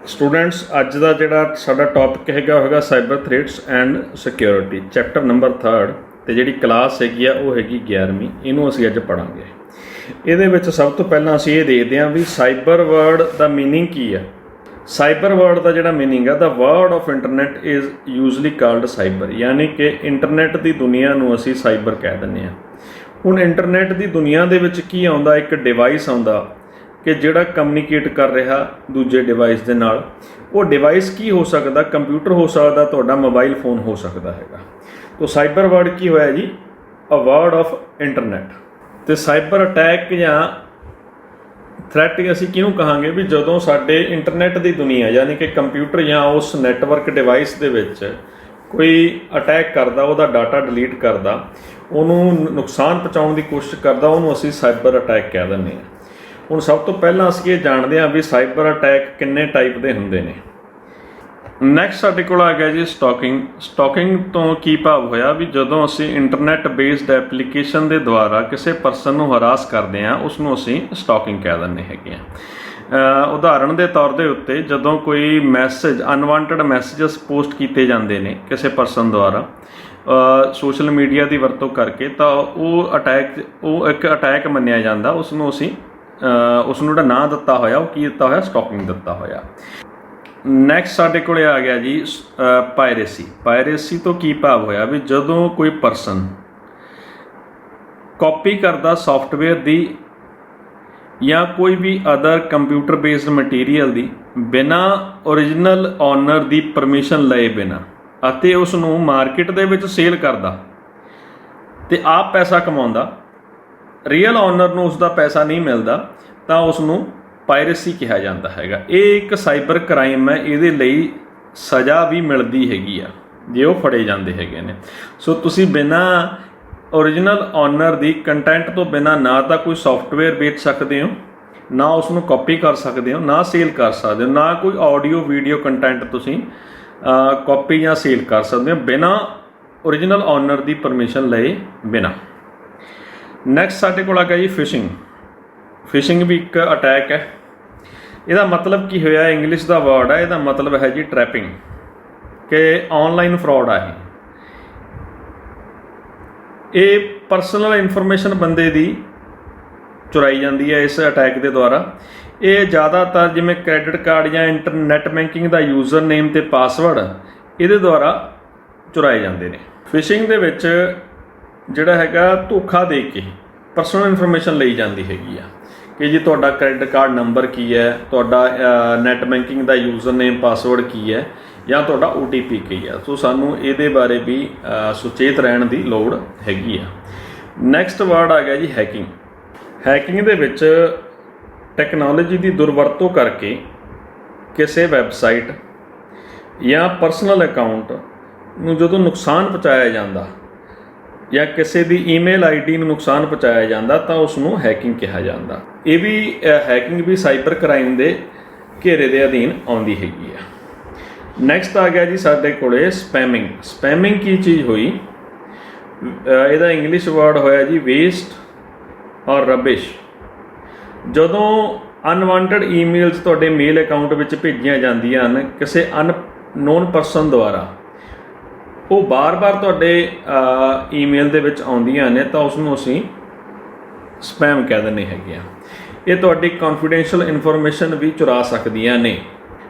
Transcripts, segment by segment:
Students अज का जोड़ा साडा टॉपिक हैगा cyber threats and security chapter number 3 तो जी क्लास हैगी वो हैगी 11वीं इनू असी अज पढ़ांगे। ये सब तो पहला असी ये देखते हैं भी साइबर वर्ड का मीनिंग की है। साइबर वर्ड का जोड़ा मीनिंग है the word of internet is usually called cyber, यानी कि इंटरनेट की दुनिया नूं असी साइबर कह दिंदे हां। हुण इंटरनेट की दुनिया दे विच की आउंदा, एक डिवाइस आउंदा कि जिहड़ा कम्यूनीकेट कर रहा दूजे डिवाइस के नाल। वो डिवाइस की हो सकता, कंप्यूटर हो सकता, तुहाडा मोबाइल फोन हो सकता है। तो साइबर वर्ड की होया जी, अ वर्ड ऑफ इंटरनेट। तो साइबर अटैक या थ्रैट असी किहनूं कहांगे भी जदों साडे इंटरनेट की दुनिया यानी कि कंप्यूटर या उस नैटवर्क डिवाइस दे विच कोई अटैक करदा, उहदा डाटा डिलीट करदा, उहनूं नुकसान पहुँचाउण की कोशिश करदा, उहनूं असी साइबर अटैक कह दिंदे हां। ਹੁਣ सब तो पहला ਅਸੀਂ ਇਹ ਜਾਣਦੇ ਹਾਂ ਵੀ ਸਾਈਬਰ ਅਟੈਕ ਕਿੰਨੇ ਟਾਈਪ ਦੇ ਹੁੰਦੇ ਨੇ। ਨੈਕਸਟ ਸਾਡੇ ਕੋਲ ਆ ਗਿਆ ਜੀ ਸਟਾਕਿੰਗ। ਸਟਾਕਿੰਗ ਤੋਂ ਕੀ ਭਾਵ ਹੋਇਆ ਵੀ ਜਦੋਂ ਅਸੀਂ ਇੰਟਰਨੈਟ ਬੇਸਡ ਐਪਲੀਕੇਸ਼ਨ ਦੇ ਦੁਆਰਾ ਕਿਸੇ ਪਰਸਨ ਨੂੰ ਹਰਾਸ ਕਰਦੇ ਹਾਂ ਉਸ ਨੂੰ ਅਸੀਂ ਸਟਾਕਿੰਗ ਕਹਿ ਦਿੰਦੇ ਹੈਗੇ ਆ। ਉਦਾਹਰਣ ਦੇ ਤੌਰ ਦੇ ਉੱਤੇ ਜਦੋਂ ਕੋਈ ਮੈਸੇਜ ਅਨਵਾਂਟਡ ਮੈਸੇजेस ਪੋਸਟ ਕੀਤੇ ਜਾਂਦੇ ਨੇ ਕਿਸੇ ਪਰਸਨ ਦੁਆਰਾ ਸੋਸ਼ਲ ਮੀਡੀਆ ਦੀ ਵਰਤੋਂ ਕਰਕੇ ਤਾਂ ਉਹ ਇੱਕ ਅਟੈਕ ਮੰਨਿਆ ਜਾਂਦਾ। ਉਸ ਨੂੰ ਅਸੀਂ उसनूं जिहड़ा नाम दिता होया वो की दिता होया, स्टॉकिंग दिता होया। नैक्सट साडे कोले आ गया जी पायरेसी। पायरेसी तो की भाव होया भी जदों कोई परसन कॉपी करदा सॉफ्टवेयर दी या कोई भी अदर कंप्यूटर बेस्ड मटीरीअल दी बिना ओरिजिनल ऑनर दी परमिशन लए बिना अते उसनूं मार्केट दे विच सेल करदा ते आप पैसा कमाउंदा, ਰੀਅਲ ਓਨਰ ਨੂੰ ਉਸਦਾ ਪੈਸਾ ਨਹੀਂ ਮਿਲਦਾ ਤਾਂ ਉਸ ਨੂੰ ਪਾਇਰੇਸੀ ਕਿਹਾ ਜਾਂਦਾ ਹੈਗਾ। ਇਹ ਇੱਕ ਸਾਈਬਰ ਕ੍ਰਾਈਮ ਹੈ, ਇਹਦੇ ਲਈ ਸਜ਼ਾ ਵੀ ਮਿਲਦੀ ਹੈਗੀ ਆ ਜੇ ਉਹ ਫੜੇ ਜਾਂਦੇ ਹੈਗੇ ਨੇ। ਸੋ ਤੁਸੀਂ ਬਿਨਾਂ ਓਰੀਜਨਲ ਓਨਰ ਦੀ ਕੰਟੈਂਟ ਤੋਂ ਬਿਨਾਂ ਨਾ ਤਾਂ ਕੋਈ ਸੌਫਟਵੇਅਰ ਵੇਚ ਸਕਦੇ ਹੋ, ਨਾ ਉਸ ਨੂੰ ਕਾਪੀ ਕਰ ਸਕਦੇ ਹੋ, ਨਾ ਸੇਲ ਕਰ ਸਕਦੇ ਹੋ, ਨਾ ਕੋਈ ਆਡੀਓ ਵੀਡੀਓ ਕੰਟੈਂਟ ਤੁਸੀਂ ਕਾਪੀ ਜਾਂ ਸੇਲ ਕਰ ਸਕਦੇ ਹੋ ਬਿਨਾਂ ਓਰੀਜਨਲ ਓਨਰ ਦੀ ਪਰਮਿਸ਼ਨ ਲਏ ਬਿਨਾਂ। नैक्सट साडे कोल आ गया जी फिशिंग। फिशिंग भी एक अटैक है। इसका मतलब की होया, इंग्लिश का वर्ड है, इसका मतलब है जी ट्रैपिंग, कि ऑनलाइन फ्रॉड है। ये परसनल इन्फॉर्मेशन बंदे दी चुराई जाती है इस अटैक के द्वारा। ये ज़्यादातर जिमें क्रेडिट कार्ड या इंटरनैट बैंकिंग का यूजर नेम ते पासवर्ड ये द्वारा चुराए जाते हैं। फिशिंग दे विच ਜਿਹੜਾ ਹੈਗਾ ਧੋਖਾ ਦੇ ਕੇ ਪਰਸਨਲ ਇਨਫੋਰਮੇਸ਼ਨ ਲਈ ਜਾਂਦੀ ਹੈਗੀ ਆ ਕਿ ਜੀ ਤੁਹਾਡਾ ਕ੍ਰੈਡਿਟ ਕਾਰਡ ਨੰਬਰ ਕੀ ਹੈ, ਤੁਹਾਡਾ ਨੈੱਟ ਬੈਂਕਿੰਗ ਦਾ ਯੂਜ਼ਰ ਨੇਮ ਪਾਸਵਰਡ ਕੀ ਹੈ, ਜਾਂ ਤੁਹਾਡਾ OTP ਕੀ ਹੈ। ਸੋ ਸਾਨੂੰ ਇਹਦੇ ਬਾਰੇ ਵੀ ਸੁਚੇਤ ਰਹਿਣ ਦੀ ਲੋੜ ਹੈਗੀ ਆ। ਨੈਕਸਟ ਵਰਡ ਆ ਗਿਆ ਜੀ ਹੈਕਿੰਗ। ਹੈਕਿੰਗ ਦੇ ਵਿੱਚ ਟੈਕਨੋਲੋਜੀ ਦੀ ਦੁਰਵਰਤੋਂ ਕਰਕੇ ਕਿਸੇ ਵੈਬਸਾਈਟ ਜਾਂ ਪਰਸਨਲ ਅਕਾਊਂਟ ਨੂੰ ਜਦੋਂ ਨੁਕਸਾਨ ਪਹੁੰਚਾਇਆ ਜਾਂਦਾ ਜਾਂ ਕਿਸੇ ਦੀ ਈਮੇਲ ID ਨੂੰ ਨੁਕਸਾਨ ਪਹੁੰਚਾਇਆ ਜਾਂਦਾ ਤਾਂ ਉਸ ਨੂੰ ਹੈਕਿੰਗ ਕਿਹਾ ਜਾਂਦਾ। ਇਹ ਵੀ ਹੈਕਿੰਗ ਵੀ ਸਾਈਬਰ ਕ੍ਰਾਈਮ ਦੇ ਘੇਰੇ ਦੇ ਅਧੀਨ ਆਉਂਦੀ ਹੈਗੀ ਆ। ਨੈਕਸਟ ਆ ਗਿਆ ਜੀ ਸਾਡੇ ਕੋਲੇ ਸਪੈਮਿੰਗ। ਸਪੈਮਿੰਗ ਕੀ ਚੀਜ਼ ਹੋਈ, ਇਹਦਾ ਇੰਗਲਿਸ਼ ਵਰਡ ਹੋਇਆ ਜੀ ਵੇਸਟ ਔਰ ਰਬਿਸ਼। ਜਦੋਂ ਅਨਵਾਂਟਡ ਈਮੇਲਸ ਤੁਹਾਡੇ ਮੇਲ ਅਕਾਊਂਟ ਵਿੱਚ ਭੇਜੀਆਂ ਜਾਂਦੀਆਂ ਹਨ ਕਿਸੇ ਅਨਨੋਨ ਪਰਸਨ ਦੁਆਰਾ, ਉਹ ਬਾਰ-ਬਾਰ ਤੁਹਾਡੇ ਈਮੇਲ ਦੇ ਵਿੱਚ ਆਉਂਦੀਆਂ ਨੇ ਤਾਂ ਉਸ ਨੂੰ ਅਸੀਂ ਸਪੈਮ ਕਹਿ ਦਿੰਦੇ ਹੈਗੇ ਆ। ਇਹ ਤੁਹਾਡੀ ਕੌਨਫੀਡੈਂਸ਼ੀਅਲ ਇਨਫੋਰਮੇਸ਼ਨ ਵੀ ਚੁਰਾ ਸਕਦੀਆਂ ਨੇ।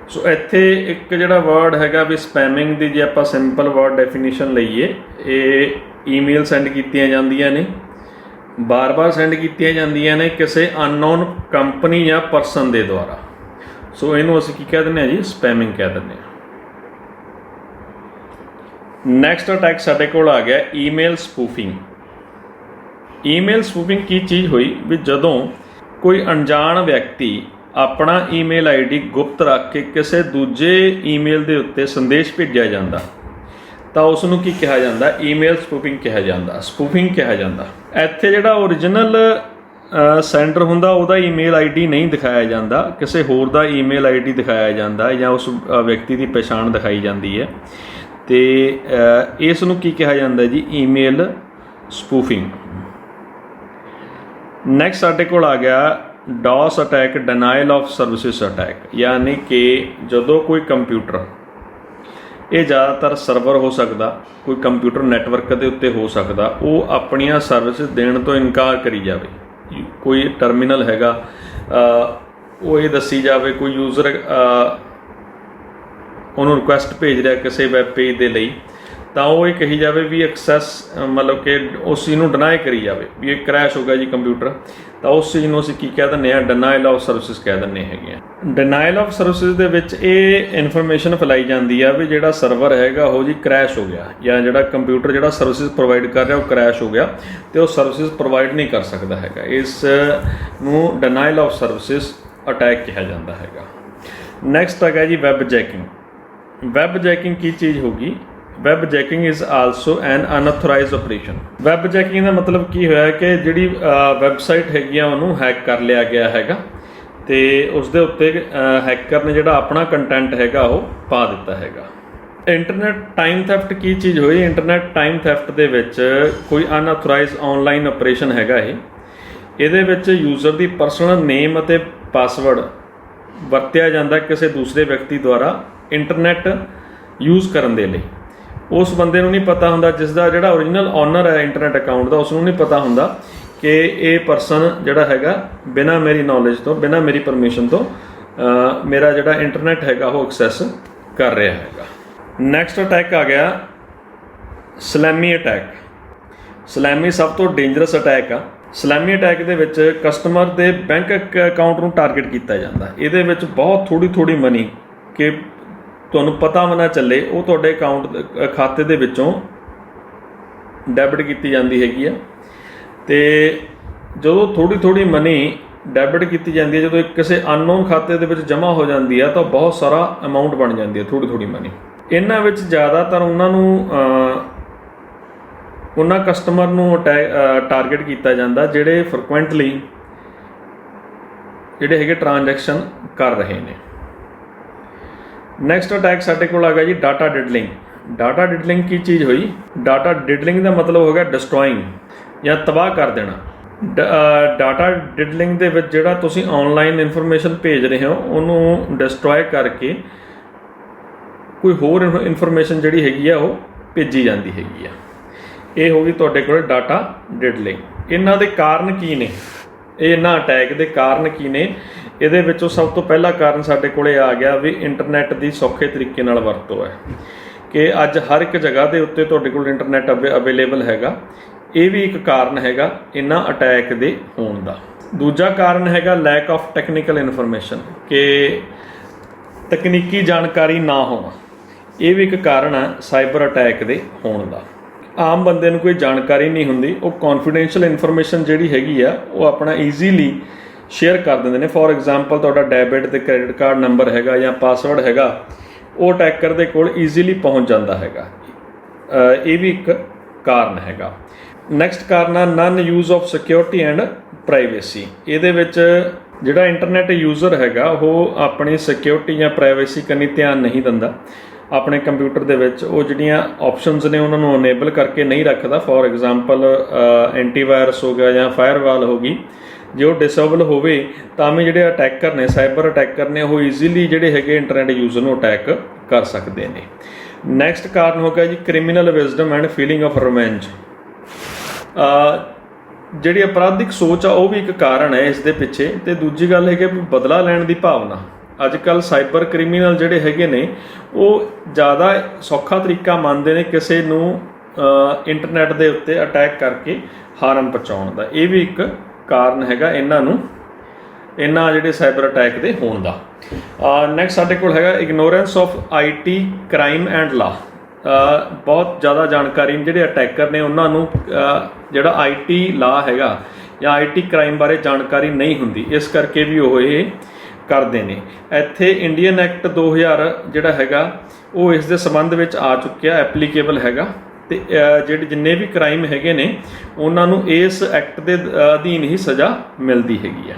ਸੋ ਇੱਥੇ ਇੱਕ ਜਿਹੜਾ ਵਰਡ ਹੈਗਾ ਵੀ ਸਪੈਮਿੰਗ ਦੀ ਜੇ ਆਪਾਂ ਸਿੰਪਲ ਵਰਡ ਡੈਫੀਨੇਸ਼ਨ ਲਈਏ, ਇਹ ਈਮੇਲ ਸੈਂਡ ਕੀਤੀਆਂ ਜਾਂਦੀਆਂ ਨੇ, ਬਾਰ-ਬਾਰ ਸੈਂਡ ਕੀਤੀਆਂ ਜਾਂਦੀਆਂ ਨੇ ਕਿਸੇ ਅਨਨੋਨ ਕੰਪਨੀ ਜਾਂ ਪਰਸਨ ਦੇ ਦੁਆਰਾ। ਸੋ ਇਹਨੂੰ ਅਸੀਂ ਕੀ ਕਹਿ ਦਿੰਦੇ ਹਾਂ ਜੀ, ਸਪੈਮਿੰਗ ਕਹਿ ਦਿੰਦੇ ਹਾਂ। ਨੈਕਸਟ ਅਟੈਕ ਸਾਡੇ ਕੋਲ ਆ ਗਿਆ ਈਮੇਲ ਸਪੂਫਿੰਗ। ਈਮੇਲ ਸਪੂਫਿੰਗ ਕੀ ਚੀਜ਼ ਹੋਈ ਵੀ ਜਦੋਂ ਕੋਈ ਅਣਜਾਣ ਵਿਅਕਤੀ ਆਪਣਾ ਈਮੇਲ ID ਗੁਪਤ ਰੱਖ ਕੇ ਕਿਸੇ ਦੂਜੇ ਈਮੇਲ ਦੇ ਉੱਤੇ ਸੰਦੇਸ਼ ਭੇਜਿਆ ਜਾਂਦਾ ਤਾਂ ਉਸ ਨੂੰ ਕੀ ਕਿਹਾ ਜਾਂਦਾ, ਈਮੇਲ ਸਪੂਫਿੰਗ ਕਿਹਾ ਜਾਂਦਾ, ਸਪੂਫਿੰਗ ਕਿਹਾ ਜਾਂਦਾ। ਇੱਥੇ ਜਿਹੜਾ ਓਰੀਜਨਲ ਸੈਂਡਰ ਹੁੰਦਾ ਉਹਦਾ ਈਮੇਲ ID ਨਹੀਂ ਦਿਖਾਇਆ ਜਾਂਦਾ, ਕਿਸੇ ਹੋਰ ਦਾ ਈਮੇਲ ID ਦਿਖਾਇਆ ਜਾਂਦਾ ਜਾਂ ਉਸ ਵਿਅਕਤੀ ਦੀ ਪਛਾਣ ਦਿਖਾਈ ਜਾਂਦੀ ਹੈ ਤੇ ਇਸ ਨੂੰ ਕੀ ਕਿਹਾ ਜਾਂਦਾ ਜੀ, ਈਮੇਲ ਸਪੂਫਿੰਗ। ਨੈਕਸਟ ਸਾਡੇ ਕੋਲ ਆ ਗਿਆ DoS attack, denial of services attack, ਯਾਨੀ ਕਿ ਜਦੋਂ ਕੋਈ ਕੰਪਿਊਟਰ, ਇਹ ਜ਼ਿਆਦਾਤਰ ਸਰਵਰ ਹੋ ਸਕਦਾ, ਕੋਈ ਕੰਪਿਊਟਰ ਨੈਟਵਰਕ ਦੇ ਉੱਤੇ ਹੋ ਸਕਦਾ, ਉਹ ਆਪਣੀਆਂ ਸਰਵਿਸਿਜ਼ ਦੇਣ ਤੋਂ ਇਨਕਾਰ ਕਰੀ ਜਾਵੇ। ਕੋਈ ਟਰਮੀਨਲ ਹੈਗਾ, ਉਹ ਇਹ ਦੱਸੀ ਜਾਵੇ, ਕੋਈ ਯੂਜ਼ਰ ਉਹਨੂੰ ਰਿਕੁਐਸਟ ਭੇਜ ਰਿਹਾ ਕਿਸੇ ਵੈਬ ਪੇਜ ਦੇ ਲਈ, ਤਾਂ ਉਹ ਇਹ ਕਹੀ ਜਾਵੇ ਵੀ ਐਕਸੈਸ, ਮਤਲਬ ਕਿ ਉਸ ਚੀਜ਼ ਨੂੰ ਡਿਨਾਈ ਕਰੀ ਜਾਵੇ ਵੀ ਇਹ ਕਰੈਸ਼ ਹੋ ਗਿਆ ਜੀ ਕੰਪਿਊਟਰ, ਤਾਂ ਉਸ ਚੀਜ਼ ਨੂੰ ਅਸੀਂ ਕੀ ਕਹਿ ਦਿੰਦੇ ਹਾਂ, ਡਿਨਾਈਲ ਆਫ ਸਰਵਿਸਿਜ਼ ਕਹਿ ਦਿੰਦੇ ਹੈਗੇ ਆ। ਡਿਨਾਈਲ ਆਫ ਸਰਵਿਸਿਜ਼ ਦੇ ਵਿੱਚ ਇਹ ਇਨਫੋਰਮੇਸ਼ਨ ਫੈਲਾਈ ਜਾਂਦੀ ਆ ਵੀ ਜਿਹੜਾ ਸਰਵਰ ਹੈਗਾ ਉਹ ਜੀ ਕਰੈਸ਼ ਹੋ ਗਿਆ, ਜਾਂ ਜਿਹੜਾ ਕੰਪਿਊਟਰ ਜਿਹੜਾ ਸਰਵਿਸਿਜ਼ ਪ੍ਰੋਵਾਈਡ ਕਰ ਰਿਹਾ ਉਹ ਕਰੈਸ਼ ਹੋ ਗਿਆ ਅਤੇ ਉਹ ਸਰਵਿਸਿਜ਼ ਪ੍ਰੋਵਾਈਡ ਨਹੀਂ ਕਰ ਸਕਦਾ ਹੈਗਾ। ਇਸ ਨੂੰ ਡਿਨਾਈਲ ਆਫ ਸਰਵਿਸਿਜ਼ ਅਟੈਕ ਕਿਹਾ ਜਾਂਦਾ ਹੈਗਾ। ਨੈਕਸਟ ਹੈਗਾ ਜੀ ਵੈਬ ਜੈਕਿੰਗ। ਵੈਬ ਜੈਕਿੰਗ ਕੀ ਚੀਜ਼ ਹੋਗੀ? Web jacking is also an unauthorised operation. Web jacking ਦਾ ਮਤਲਬ ਕੀ ਹੋਇਆ ਕਿ ਜਿਹੜੀ ਵੈਬਸਾਈਟ ਹੈਗੀ ਆ ਉਹਨੂੰ ਹੈਕ ਕਰ ਲਿਆ ਗਿਆ ਹੈਗਾ ਅਤੇ ਉਸ ਦੇ ਉੱਤੇ ਹੈਕਰ ਨੇ ਜਿਹੜਾ ਆਪਣਾ ਕੰਟੈਂਟ ਹੈਗਾ ਉਹ ਪਾ ਦਿੱਤਾ ਹੈਗਾ। ਇੰਟਰਨੈਟ ਟਾਈਮ ਥੈਫਟ ਕੀ ਚੀਜ਼ ਹੋਈ? ਇੰਟਰਨੈਟ ਟਾਈਮ ਥੈਫਟ ਦੇ ਵਿੱਚ ਕੋਈ ਅਨਅਥੋਰਾਈਜ਼ਡ ਆਨਲਾਈਨ ਆਪਰੇਸ਼ਨ ਹੈਗਾ ਇਹ। ਇਹਦੇ ਵਿੱਚ ਯੂਜ਼ਰ ਦੀ ਪਰਸਨਲ ਨੇਮ ਅਤੇ ਪਾਸਵਰਡ ਵਰਤਿਆ ਜਾਂਦਾ ਕਿਸੇ ਦੂਸਰੇ ਵਿਅਕਤੀ ਦੁਆਰਾ ਇੰਟਰਨੈਟ ਯੂਜ਼ ਕਰਨ ਦੇ ਲਈ। ਉਸ ਬੰਦੇ ਨੂੰ ਨਹੀਂ ਪਤਾ ਹੁੰਦਾ, ਜਿਸ ਦਾ ਜਿਹੜਾ ਓਰੀਜਨਲ ਓਨਰ ਹੈ ਇੰਟਰਨੈਟ ਅਕਾਊਂਟ ਦਾ, ਉਸ ਨੂੰ ਨਹੀਂ ਪਤਾ ਹੁੰਦਾ ਕਿ ਇਹ ਪਰਸਨ ਜਿਹੜਾ ਹੈਗਾ ਬਿਨਾਂ ਮੇਰੀ ਨੌਲੇਜ ਤੋਂ, ਬਿਨਾਂ ਮੇਰੀ ਪਰਮਿਸ਼ਨ ਤੋਂ ਮੇਰਾ ਜਿਹੜਾ ਇੰਟਰਨੈਟ ਹੈਗਾ ਉਹ ਐਕਸੈਸ ਕਰ ਰਿਹਾ ਹੈਗਾ। ਨੈਕਸਟ ਅਟੈਕ ਆ ਗਿਆ ਸਲੈਮੀ ਅਟੈਕ। ਸਲੈਮੀ ਸਭ ਤੋਂ ਡੇਂਜਰਸ ਅਟੈਕ ਆ। ਸਲੈਮੀ ਅਟੈਕ ਦੇ ਵਿੱਚ ਕਸਟਮਰ ਦੇ ਬੈਂਕ ਅਕਾਊਂਟ ਨੂੰ ਟਾਰਗੇਟ ਕੀਤਾ ਜਾਂਦਾ। ਇਹਦੇ ਵਿੱਚ ਬਹੁਤ ਥੋੜ੍ਹੀ ਮਨੀ ਕਿ ਤੁਹਾਨੂੰ ਪਤਾ ਵੀ ਨਾ ਚੱਲੇ ਉਹ ਤੁਹਾਡੇ ਅਕਾਊਂਟ ਖਾਤੇ ਦੇ ਵਿੱਚੋਂ ਡੈਬਿਟ ਕੀਤੀ ਜਾਂਦੀ ਹੈਗੀ ਆ। ਅਤੇ ਜਦੋਂ ਥੋੜ੍ਹੀ ਮਨੀ ਡੈਬਿਟ ਕੀਤੀ ਜਾਂਦੀ ਹੈ, ਜਦੋਂ ਕਿਸੇ ਅਨਨੋਨ ਖਾਤੇ ਦੇ ਵਿੱਚ ਜਮ੍ਹਾਂ ਹੋ ਜਾਂਦੀ ਆ ਤਾਂ ਬਹੁਤ ਸਾਰਾ ਅਮਾਊਂਟ ਬਣ ਜਾਂਦੀ ਹੈ, ਥੋੜ੍ਹੀ ਮਨੀ। ਇਹਨਾਂ ਵਿੱਚ ਜ਼ਿਆਦਾਤਰ ਉਹਨਾਂ ਕਸਟਮਰ ਨੂੰ ਟਾਰਗੇਟ ਕੀਤਾ ਜਾਂਦਾ ਜਿਹੜੇ ਫ੍ਰੀਕੁਐਂਟਲੀ ਜਿਹੜੇ ਹੈਗੇ ਟ੍ਰਾਂਜੈਕਸ਼ਨ ਕਰ ਰਹੇ ਨੇ। ਨੈਕਸਟ ਅਟੈਕ ਸਾਡੇ ਕੋਲ ਆ ਗਿਆ ਜੀ ਡਾਟਾ ਡਿਡਲਿੰਗ। ਡਾਟਾ ਡਿਡਲਿੰਗ ਕੀ ਚੀਜ਼ ਹੋਈ? ਡਾਟਾ ਡਿਡਲਿੰਗ ਦਾ ਮਤਲਬ ਹੋ ਗਿਆ ਡਿਸਟਰੋਇੰਗ ਜਾਂ ਤਬਾਹ ਕਰ ਦੇਣਾ। ਡਾਟਾ ਡਿਡਲਿੰਗ ਦੇ ਵਿੱਚ ਜਿਹੜਾ ਤੁਸੀਂ ਆਨਲਾਈਨ ਇਨਫੋਰਮੇਸ਼ਨ ਭੇਜ ਰਹੇ ਹੋ ਉਹਨੂੰ ਡਿਸਟਰੋਏ ਕਰਕੇ ਕੋਈ ਹੋਰ ਇਨਫੋਰਮੇਸ਼ਨ ਜਿਹੜੀ ਹੈਗੀ ਆ ਉਹ ਭੇਜੀ ਜਾਂਦੀ ਹੈਗੀ ਆ। ਇਹ ਹੋ ਗਈ ਤੁਹਾਡੇ ਕੋਲ ਡਾਟਾ ਡਿਡਲਿੰਗ। ਇਹਨਾਂ ਦੇ ਕਾਰਨ ਕੀ ਨੇ? ਇਹਨਾਂ ਅਟੈਕ ਦੇ ਕਾਰਨ ਕੀ ਨੇ? ਇਹਦੇ ਵਿੱਚੋਂ ਸਭ ਤੋਂ ਪਹਿਲਾ ਕਾਰਨ ਸਾਡੇ ਕੋਲ ਆ ਗਿਆ ਵੀ ਇੰਟਰਨੈਟ ਦੀ ਸੌਖੇ ਤਰੀਕੇ ਨਾਲ ਵਰਤੋਂ ਹੈ ਕਿ ਅੱਜ ਹਰ ਇੱਕ ਜਗ੍ਹਾ ਦੇ ਉੱਤੇ ਤੁਹਾਡੇ ਕੋਲ ਇੰਟਰਨੈਟ ਅਵੇਲੇਬਲ ਹੈਗਾ। ਇਹ ਵੀ ਇੱਕ ਕਾਰਨ ਹੈਗਾ ਇਹਨਾਂ ਅਟੈਕ ਦੇ ਹੋਣ ਦਾ। ਦੂਜਾ ਕਾਰਨ ਹੈਗਾ ਲੈਕ ਆਫ ਟੈਕਨੀਕਲ ਇਨਫੋਰਮੇਸ਼ਨ, ਕਿ ਤਕਨੀਕੀ ਜਾਣਕਾਰੀ ਨਾ ਹੋਣਾ। ਇਹ ਵੀ ਇੱਕ ਕਾਰਨ ਹੈ ਸਾਈਬਰ ਅਟੈਕ ਦੇ ਹੋਣ ਦਾ। ਆਮ ਬੰਦੇ ਨੂੰ ਕੋਈ ਜਾਣਕਾਰੀ ਨਹੀਂ ਹੁੰਦੀ, ਉਹ ਕੌਨਫੀਡੈਂਸ਼ੀਅਲ ਇਨਫੋਰਮੇਸ਼ਨ ਜਿਹੜੀ ਹੈਗੀ ਆ ਉਹ ਆਪਣਾ ਈਜ਼ੀਲੀ ਸ਼ੇਅਰ ਕਰ ਦਿੰਦੇ ਨੇ। ਫੋਰ ਐਗਜ਼ਾਮਪਲ ਤੁਹਾਡਾ ਡੈਬਿਟ ਅਤੇ ਕ੍ਰੈਡਿਟ ਕਾਰਡ ਨੰਬਰ ਹੈਗਾ ਜਾਂ ਪਾਸਵਰਡ ਹੈਗਾ, ਉਹ ਅਟੈਕਰ ਦੇ ਕੋਲ ਈਜ਼ੀਲੀ ਪਹੁੰਚ ਜਾਂਦਾ ਹੈਗਾ। ਇਹ ਵੀ ਇੱਕ ਕਾਰਨ ਹੈਗਾ। ਨੈਕਸਟ ਕਾਰਨ ਆ non use of security and privacy. ਇਹਦੇ ਵਿੱਚ ਜਿਹੜਾ ਇੰਟਰਨੈਟ ਯੂਜ਼ਰ ਹੈਗਾ ਉਹ ਆਪਣੀ ਸਿਕਿਉਰਿਟੀ ਜਾਂ ਪ੍ਰਾਈਵੇਸੀ ਕੰਨੀ ਧਿਆਨ ਨਹੀਂ ਦਿੰਦਾ। ਆਪਣੇ ਕੰਪਿਊਟਰ ਦੇ ਵਿੱਚ ਉਹ ਜਿਹੜੀਆਂ ਆਪਸ਼ਨਸ ਨੇ ਉਹਨਾਂ ਨੂੰ ਅਨੇਬਲ ਕਰਕੇ ਨਹੀਂ ਰੱਖਦਾ। ਫੋਰ ਐਗਜ਼ਾਮਪਲ ਐਂਟੀਵਾਇਰਸ ਹੋ ਗਿਆ ਜਾਂ ਫਾਇਰਵਾਲ ਹੋ ਗਈ, ਜੇ ਉਹ ਡਿਸੇਬਲ ਹੋਵੇ ਤਾਂ ਵੀ ਜਿਹੜੇ ਅਟੈਕਰ ਨੇ, ਸਾਈਬਰ ਅਟੈਕਰ ਨੇ, ਉਹ ਈਜ਼ੀਲੀ ਜਿਹੜੇ ਹੈਗੇ ਇੰਟਰਨੈਟ ਯੂਜ਼ਰ ਨੂੰ ਅਟੈਕ ਕਰ ਸਕਦੇ ਨੇ। ਨੈਕਸਟ ਕਾਰਨ ਹੋ ਗਿਆ ਜੀ criminal wisdom and feeling of revenge. ਜਿਹੜੀ ਅਪਰਾਧਿਕ ਸੋਚ ਆ ਉਹ ਵੀ ਇੱਕ ਕਾਰਨ ਹੈ ਇਸ ਦੇ ਪਿੱਛੇ। ਅਤੇ ਦੂਜੀ ਗੱਲ ਹੈਗੀ ਵੀ ਬਦਲਾ ਲੈਣ ਦੀ ਭਾਵਨਾ। ਅੱਜ ਕੱਲ੍ਹ ਸਾਈਬਰ ਕ੍ਰਿਮੀਨਲ ਜਿਹੜੇ ਹੈਗੇ ਨੇ ਉਹ ਜ਼ਿਆਦਾ ਸੌਖਾ ਤਰੀਕਾ ਮੰਨਦੇ ਨੇ ਕਿਸੇ ਨੂੰ ਇੰਟਰਨੈਟ ਦੇ ਉੱਤੇ ਅਟੈਕ ਕਰਕੇ ਹਾਰਮ ਪਹੁੰਚਾਉਣ ਦਾ। ਇਹ ਵੀ ਇੱਕ ਕਾਰਨ ਹੈਗਾ ਇਹਨਾਂ ਜਿਹੜੇ ਸਾਈਬਰ ਅਟੈਕ ਦੇ ਹੋਣ ਦਾ। ਨੈਕਸਟ ਸਾਡੇ ਕੋਲ ਹੈਗਾ ignorance of IT crime and ਲਾ। ਬਹੁਤ ਜ਼ਿਆਦਾ ਜਾਣਕਾਰੀ ਜਿਹੜੇ ਅਟੈਕਰ ਨੇ ਉਹਨਾਂ ਨੂੰ ਜਿਹੜਾ IT ਲਾ ਹੈਗਾ ਜਾਂ IT ਕ੍ਰਾਈਮ ਬਾਰੇ ਜਾਣਕਾਰੀ ਨਹੀਂ ਹੁੰਦੀ, ਇਸ ਕਰਕੇ ਵੀ ਉਹ ਇਹ ਕਰਦੇ ਨੇ। ਇੱਥੇ ਇੰਡੀਅਨ ਐਕਟ 2000 ਜਿਹੜਾ ਹੈਗਾ ਉਹ ਇਸ ਦੇ ਸੰਬੰਧ ਵਿੱਚ ਆ ਚੁੱਕਿਆ, ਐਪਲੀਕੇਬਲ ਹੈਗਾ। ਅਤੇ ਜਿਹੜੇ ਜਿੰਨੇ ਵੀ ਕ੍ਰਾਈਮ ਹੈਗੇ ਨੇ ਉਹਨਾਂ ਨੂੰ ਇਸ ਐਕਟ ਦੇ ਅਧੀਨ ਹੀ ਸਜ਼ਾ ਮਿਲਦੀ ਹੈਗੀ ਆ।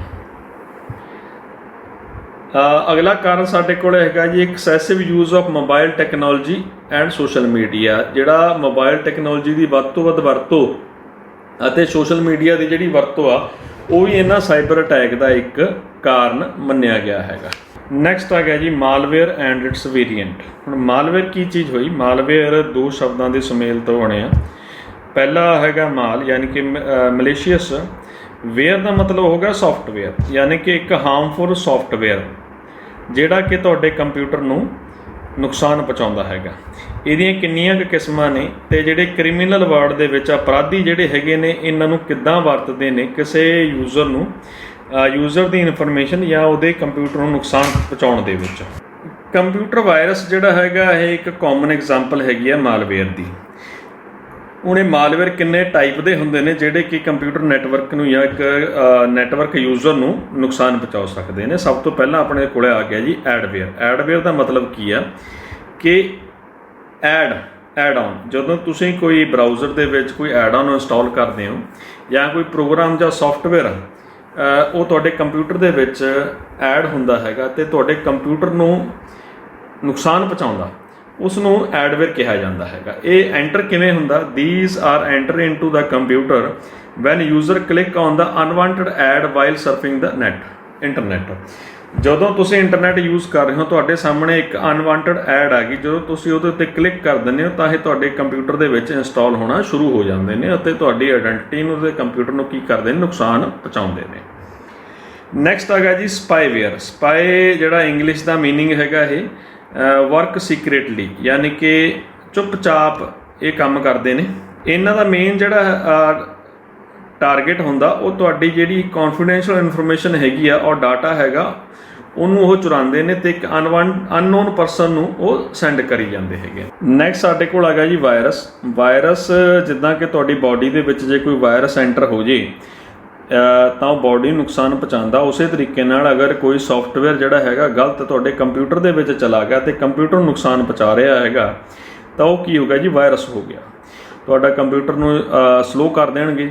ਅਗਲਾ ਕਾਰਨ ਸਾਡੇ ਕੋਲ ਹੈਗਾ ਜੀ excessive use of mobile technology and social media. ਜਿਹੜਾ ਮੋਬਾਈਲ ਟੈਕਨੋਲੋਜੀ ਦੀ ਵੱਧ ਤੋਂ ਵੱਧ ਵਰਤੋਂ ਅਤੇ ਸੋਸ਼ਲ ਮੀਡੀਆ ਦੀ ਜਿਹੜੀ ਵਰਤੋਂ ਆ ਉਹ ਵੀ ਇਹਨਾਂ ਸਾਈਬਰ ਅਟੈਕ ਦਾ ਇੱਕ ਕਾਰਨ ਮੰਨਿਆ ਗਿਆ ਹੈਗਾ। ਨੈਕਸਟ ਆ ਗਿਆ ਜੀ ਮਾਲਵੇਅਰ ਐਂਡ ਇਟਸ ਵੇਰੀਐਂਟ। ਹੁਣ ਮਾਲਵੇਅਰ ਕੀ ਚੀਜ਼ ਹੋਈ? ਮਾਲਵੇਅਰ ਦੋ ਸ਼ਬਦਾਂ ਦੇ ਸੁਮੇਲ ਤੋਂ ਬਣਿਆ। ਪਹਿਲਾ ਹੈਗਾ ਮਾਲ ਯਾਨੀ ਕਿ ਮਲੇਸ਼ੀਅਸ, ਵੇਅਰ ਦਾ ਮਤਲਬ ਹੋ ਗਿਆ ਸੌਫਟਵੇਅਰ, ਯਾਨੀ ਕਿ ਇੱਕ ਹਾਰਮਫੁਲ ਸੌਫਟਵੇਅਰ ਜਿਹੜਾ ਕਿ ਤੁਹਾਡੇ ਕੰਪਿਊਟਰ ਨੂੰ ਨੁਕਸਾਨ ਪਹੁੰਚਾਉਂਦਾ ਹੈਗਾ। ਇਹਦੀਆਂ ਕਿੰਨੀਆਂ ਕੁ ਕਿਸਮਾਂ ਨੇ ਅਤੇ ਜਿਹੜੇ ਕ੍ਰਿਮੀਨਲ ਵਰਡ ਦੇ ਵਿੱਚ ਅਪਰਾਧੀ ਜਿਹੜੇ ਹੈਗੇ ਨੇ ਇਹਨਾਂ ਨੂੰ ਕਿੱਦਾਂ ਵਰਤਦੇ ਨੇ ਕਿਸੇ ਯੂਜ਼ਰ ਨੂੰ ਯੂਜ਼ਰ ਦੀ ਇਨਫੋਰਮੇਸ਼ਨ ਜਾਂ ਉਹਦੇ ਕੰਪਿਊਟਰ ਨੂੰ ਨੁਕਸਾਨ ਪਹੁੰਚਾਉਣ ਦੇ ਵਿੱਚ। ਕੰਪਿਊਟਰ ਵਾਇਰਸ ਜਿਹੜਾ ਹੈਗਾ ਇਹ ਇੱਕ ਕਾਮਨ ਐਗਜ਼ਾਮਪਲ ਹੈਗੀ ਆ ਮਾਲਵੇਅਰ ਦੀ। ਹੁਣ ਇਹ ਮਾਲਵੇਅਰ ਕਿੰਨੇ ਟਾਈਪ ਦੇ ਹੁੰਦੇ ਨੇ ਜਿਹੜੇ ਕਿ ਕੰਪਿਊਟਰ ਨੈਟਵਰਕ ਨੂੰ ਜਾਂ ਇੱਕ ਨੈਟਵਰਕ ਯੂਜ਼ਰ ਨੂੰ ਨੁਕਸਾਨ ਪਹੁੰਚਾ ਸਕਦੇ ਨੇ। ਸਭ ਤੋਂ ਪਹਿਲਾਂ ਆਪਣੇ ਕੋਲ ਆ ਗਿਆ ਜੀ ਐਡਵੇਅਰ। ਐਡਵੇਅਰ ਦਾ ਮਤਲਬ ਕੀ ਆ ਕਿ ਐਡ ਔਨ, ਜਦੋਂ ਤੁਸੀਂ ਕੋਈ ਬਰਾਊਜ਼ਰ ਦੇ ਵਿੱਚ ਕੋਈ ਐਡ ਔਨ ਇੰਸਟਾਲ ਕਰਦੇ ਹੋ ਜਾਂ ਕੋਈ ਪ੍ਰੋਗਰਾਮ ਜਾਂ ਸੌਫਟਵੇਅਰ ਉਹ ਤੁਹਾਡੇ ਕੰਪਿਊਟਰ ਦੇ ਵਿੱਚ ਐਡ ਹੁੰਦਾ ਹੈਗਾ ਅਤੇ ਤੁਹਾਡੇ ਕੰਪਿਊਟਰ ਨੂੰ ਨੁਕਸਾਨ ਪਹੁੰਚਾਉਂਦਾ, ਉਸ ਨੂੰ ਐਡਵੇਅਰ ਕਿਹਾ ਜਾਂਦਾ ਹੈਗਾ। ਇਹ ਐਂਟਰ ਕਿਵੇਂ ਹੁੰਦਾ? These are enter into the computer when user click on the unwanted ad while surfing the internet. ਜਦੋਂ ਤੁਸੀਂ ਇੰਟਰਨੈਟ ਯੂਜ਼ ਕਰ ਰਹੇ ਹੋ ਤੁਹਾਡੇ ਸਾਹਮਣੇ ਇੱਕ ਅਨਵਾਂਟਡ ਐਡ ਆ ਗਈ, ਜਦੋਂ ਤੁਸੀਂ ਉਹਦੇ ਉੱਤੇ ਕਲਿੱਕ ਕਰ ਦਿੰਦੇ ਹੋ ਤਾਂ ਇਹ ਤੁਹਾਡੇ ਕੰਪਿਊਟਰ ਦੇ ਵਿੱਚ ਇੰਸਟਾਲ ਹੋਣਾ ਸ਼ੁਰੂ ਹੋ ਜਾਂਦੇ ਨੇ ਅਤੇ ਤੁਹਾਡੀ ਆਇਡੈਂਟੀਟੀ ਨੂੰ ਉਹਦੇ ਕੰਪਿਊਟਰ ਨੂੰ ਕੀ ਕਰਦੇ ਨੇ? ਨੁਕਸਾਨ ਪਹੁੰਚਾਉਂਦੇ ਨੇ। ਨੈਕਸਟ ਆ ਗਿਆ ਜੀ ਸਪਾਈਵੇਅਰ। ਸਪਾਈ ਜਿਹੜਾ ਇੰਗਲਿਸ਼ ਦਾ ਮੀਨਿੰਗ ਹੈਗਾ ਇਹ ਵਰਕ ਸੀਕ੍ਰੇਟਲੀ, ਯਾਨੀ ਕਿ ਚੁੱਪ-ਚਾਪ ਇਹ ਕੰਮ ਕਰਦੇ ਨੇ। ਇਹਨਾਂ ਦਾ ਮੇਨ ਜਿਹੜਾ ਟਾਰਗੇਟ ਹੁੰਦਾ ਉਹ ਤੁਹਾਡੀ ਜਿਹੜੀ ਕੌਨਫੀਡੈਂਸ਼ੀਅਲ ਇਨਫੋਰਮੇਸ਼ਨ ਹੈਗੀ ਆ ਔਰ ਡਾਟਾ ਹੈਗਾ ਉਹਨੂੰ ਉਹ ਚੁਰਾਉਂਦੇ ਨੇ ਅਤੇ ਇੱਕ ਅਨਨੋਨ ਪਰਸਨ ਨੂੰ ਉਹ ਸੈਂਡ ਕਰੀ ਜਾਂਦੇ ਹੈਗੇ। ਨੈਕਸਟ ਸਾਡੇ ਕੋਲ ਆ ਗਿਆ ਜੀ ਵਾਇਰਸ। ਵਾਇਰਸ ਜਿੱਦਾਂ ਕਿ ਤੁਹਾਡੀ ਬਾਡੀ ਦੇ ਵਿੱਚ ਜੇ ਕੋਈ ਵਾਇਰਸ ਐਂਟਰ ਹੋ ਜੇ ਤਾਂ ਉਹ ਬਾਡੀ ਨੂੰ ਨੁਕਸਾਨ ਪਹੁੰਚਾਉਂਦਾ। ਉਸੇ ਤਰੀਕੇ ਨਾਲ ਅਗਰ ਕੋਈ ਸੌਫਟਵੇਅਰ ਜਿਹੜਾ ਹੈਗਾ ਗਲਤ ਤੁਹਾਡੇ ਕੰਪਿਊਟਰ ਦੇ ਵਿੱਚ ਚਲਾ ਗਿਆ ਅਤੇ ਕੰਪਿਊਟਰ ਨੂੰ ਨੁਕਸਾਨ ਪਹੁੰਚਾ ਰਿਹਾ ਹੈਗਾ ਤਾਂ ਉਹ ਕੀ ਹੋ ਗਿਆ ਜੀ? ਵਾਇਰਸ ਹੋ ਗਿਆ। ਤੁਹਾਡਾ ਕੰਪਿਊਟਰ ਨੂੰ ਸਲੋ ਕਰ ਦੇਣਗੇ,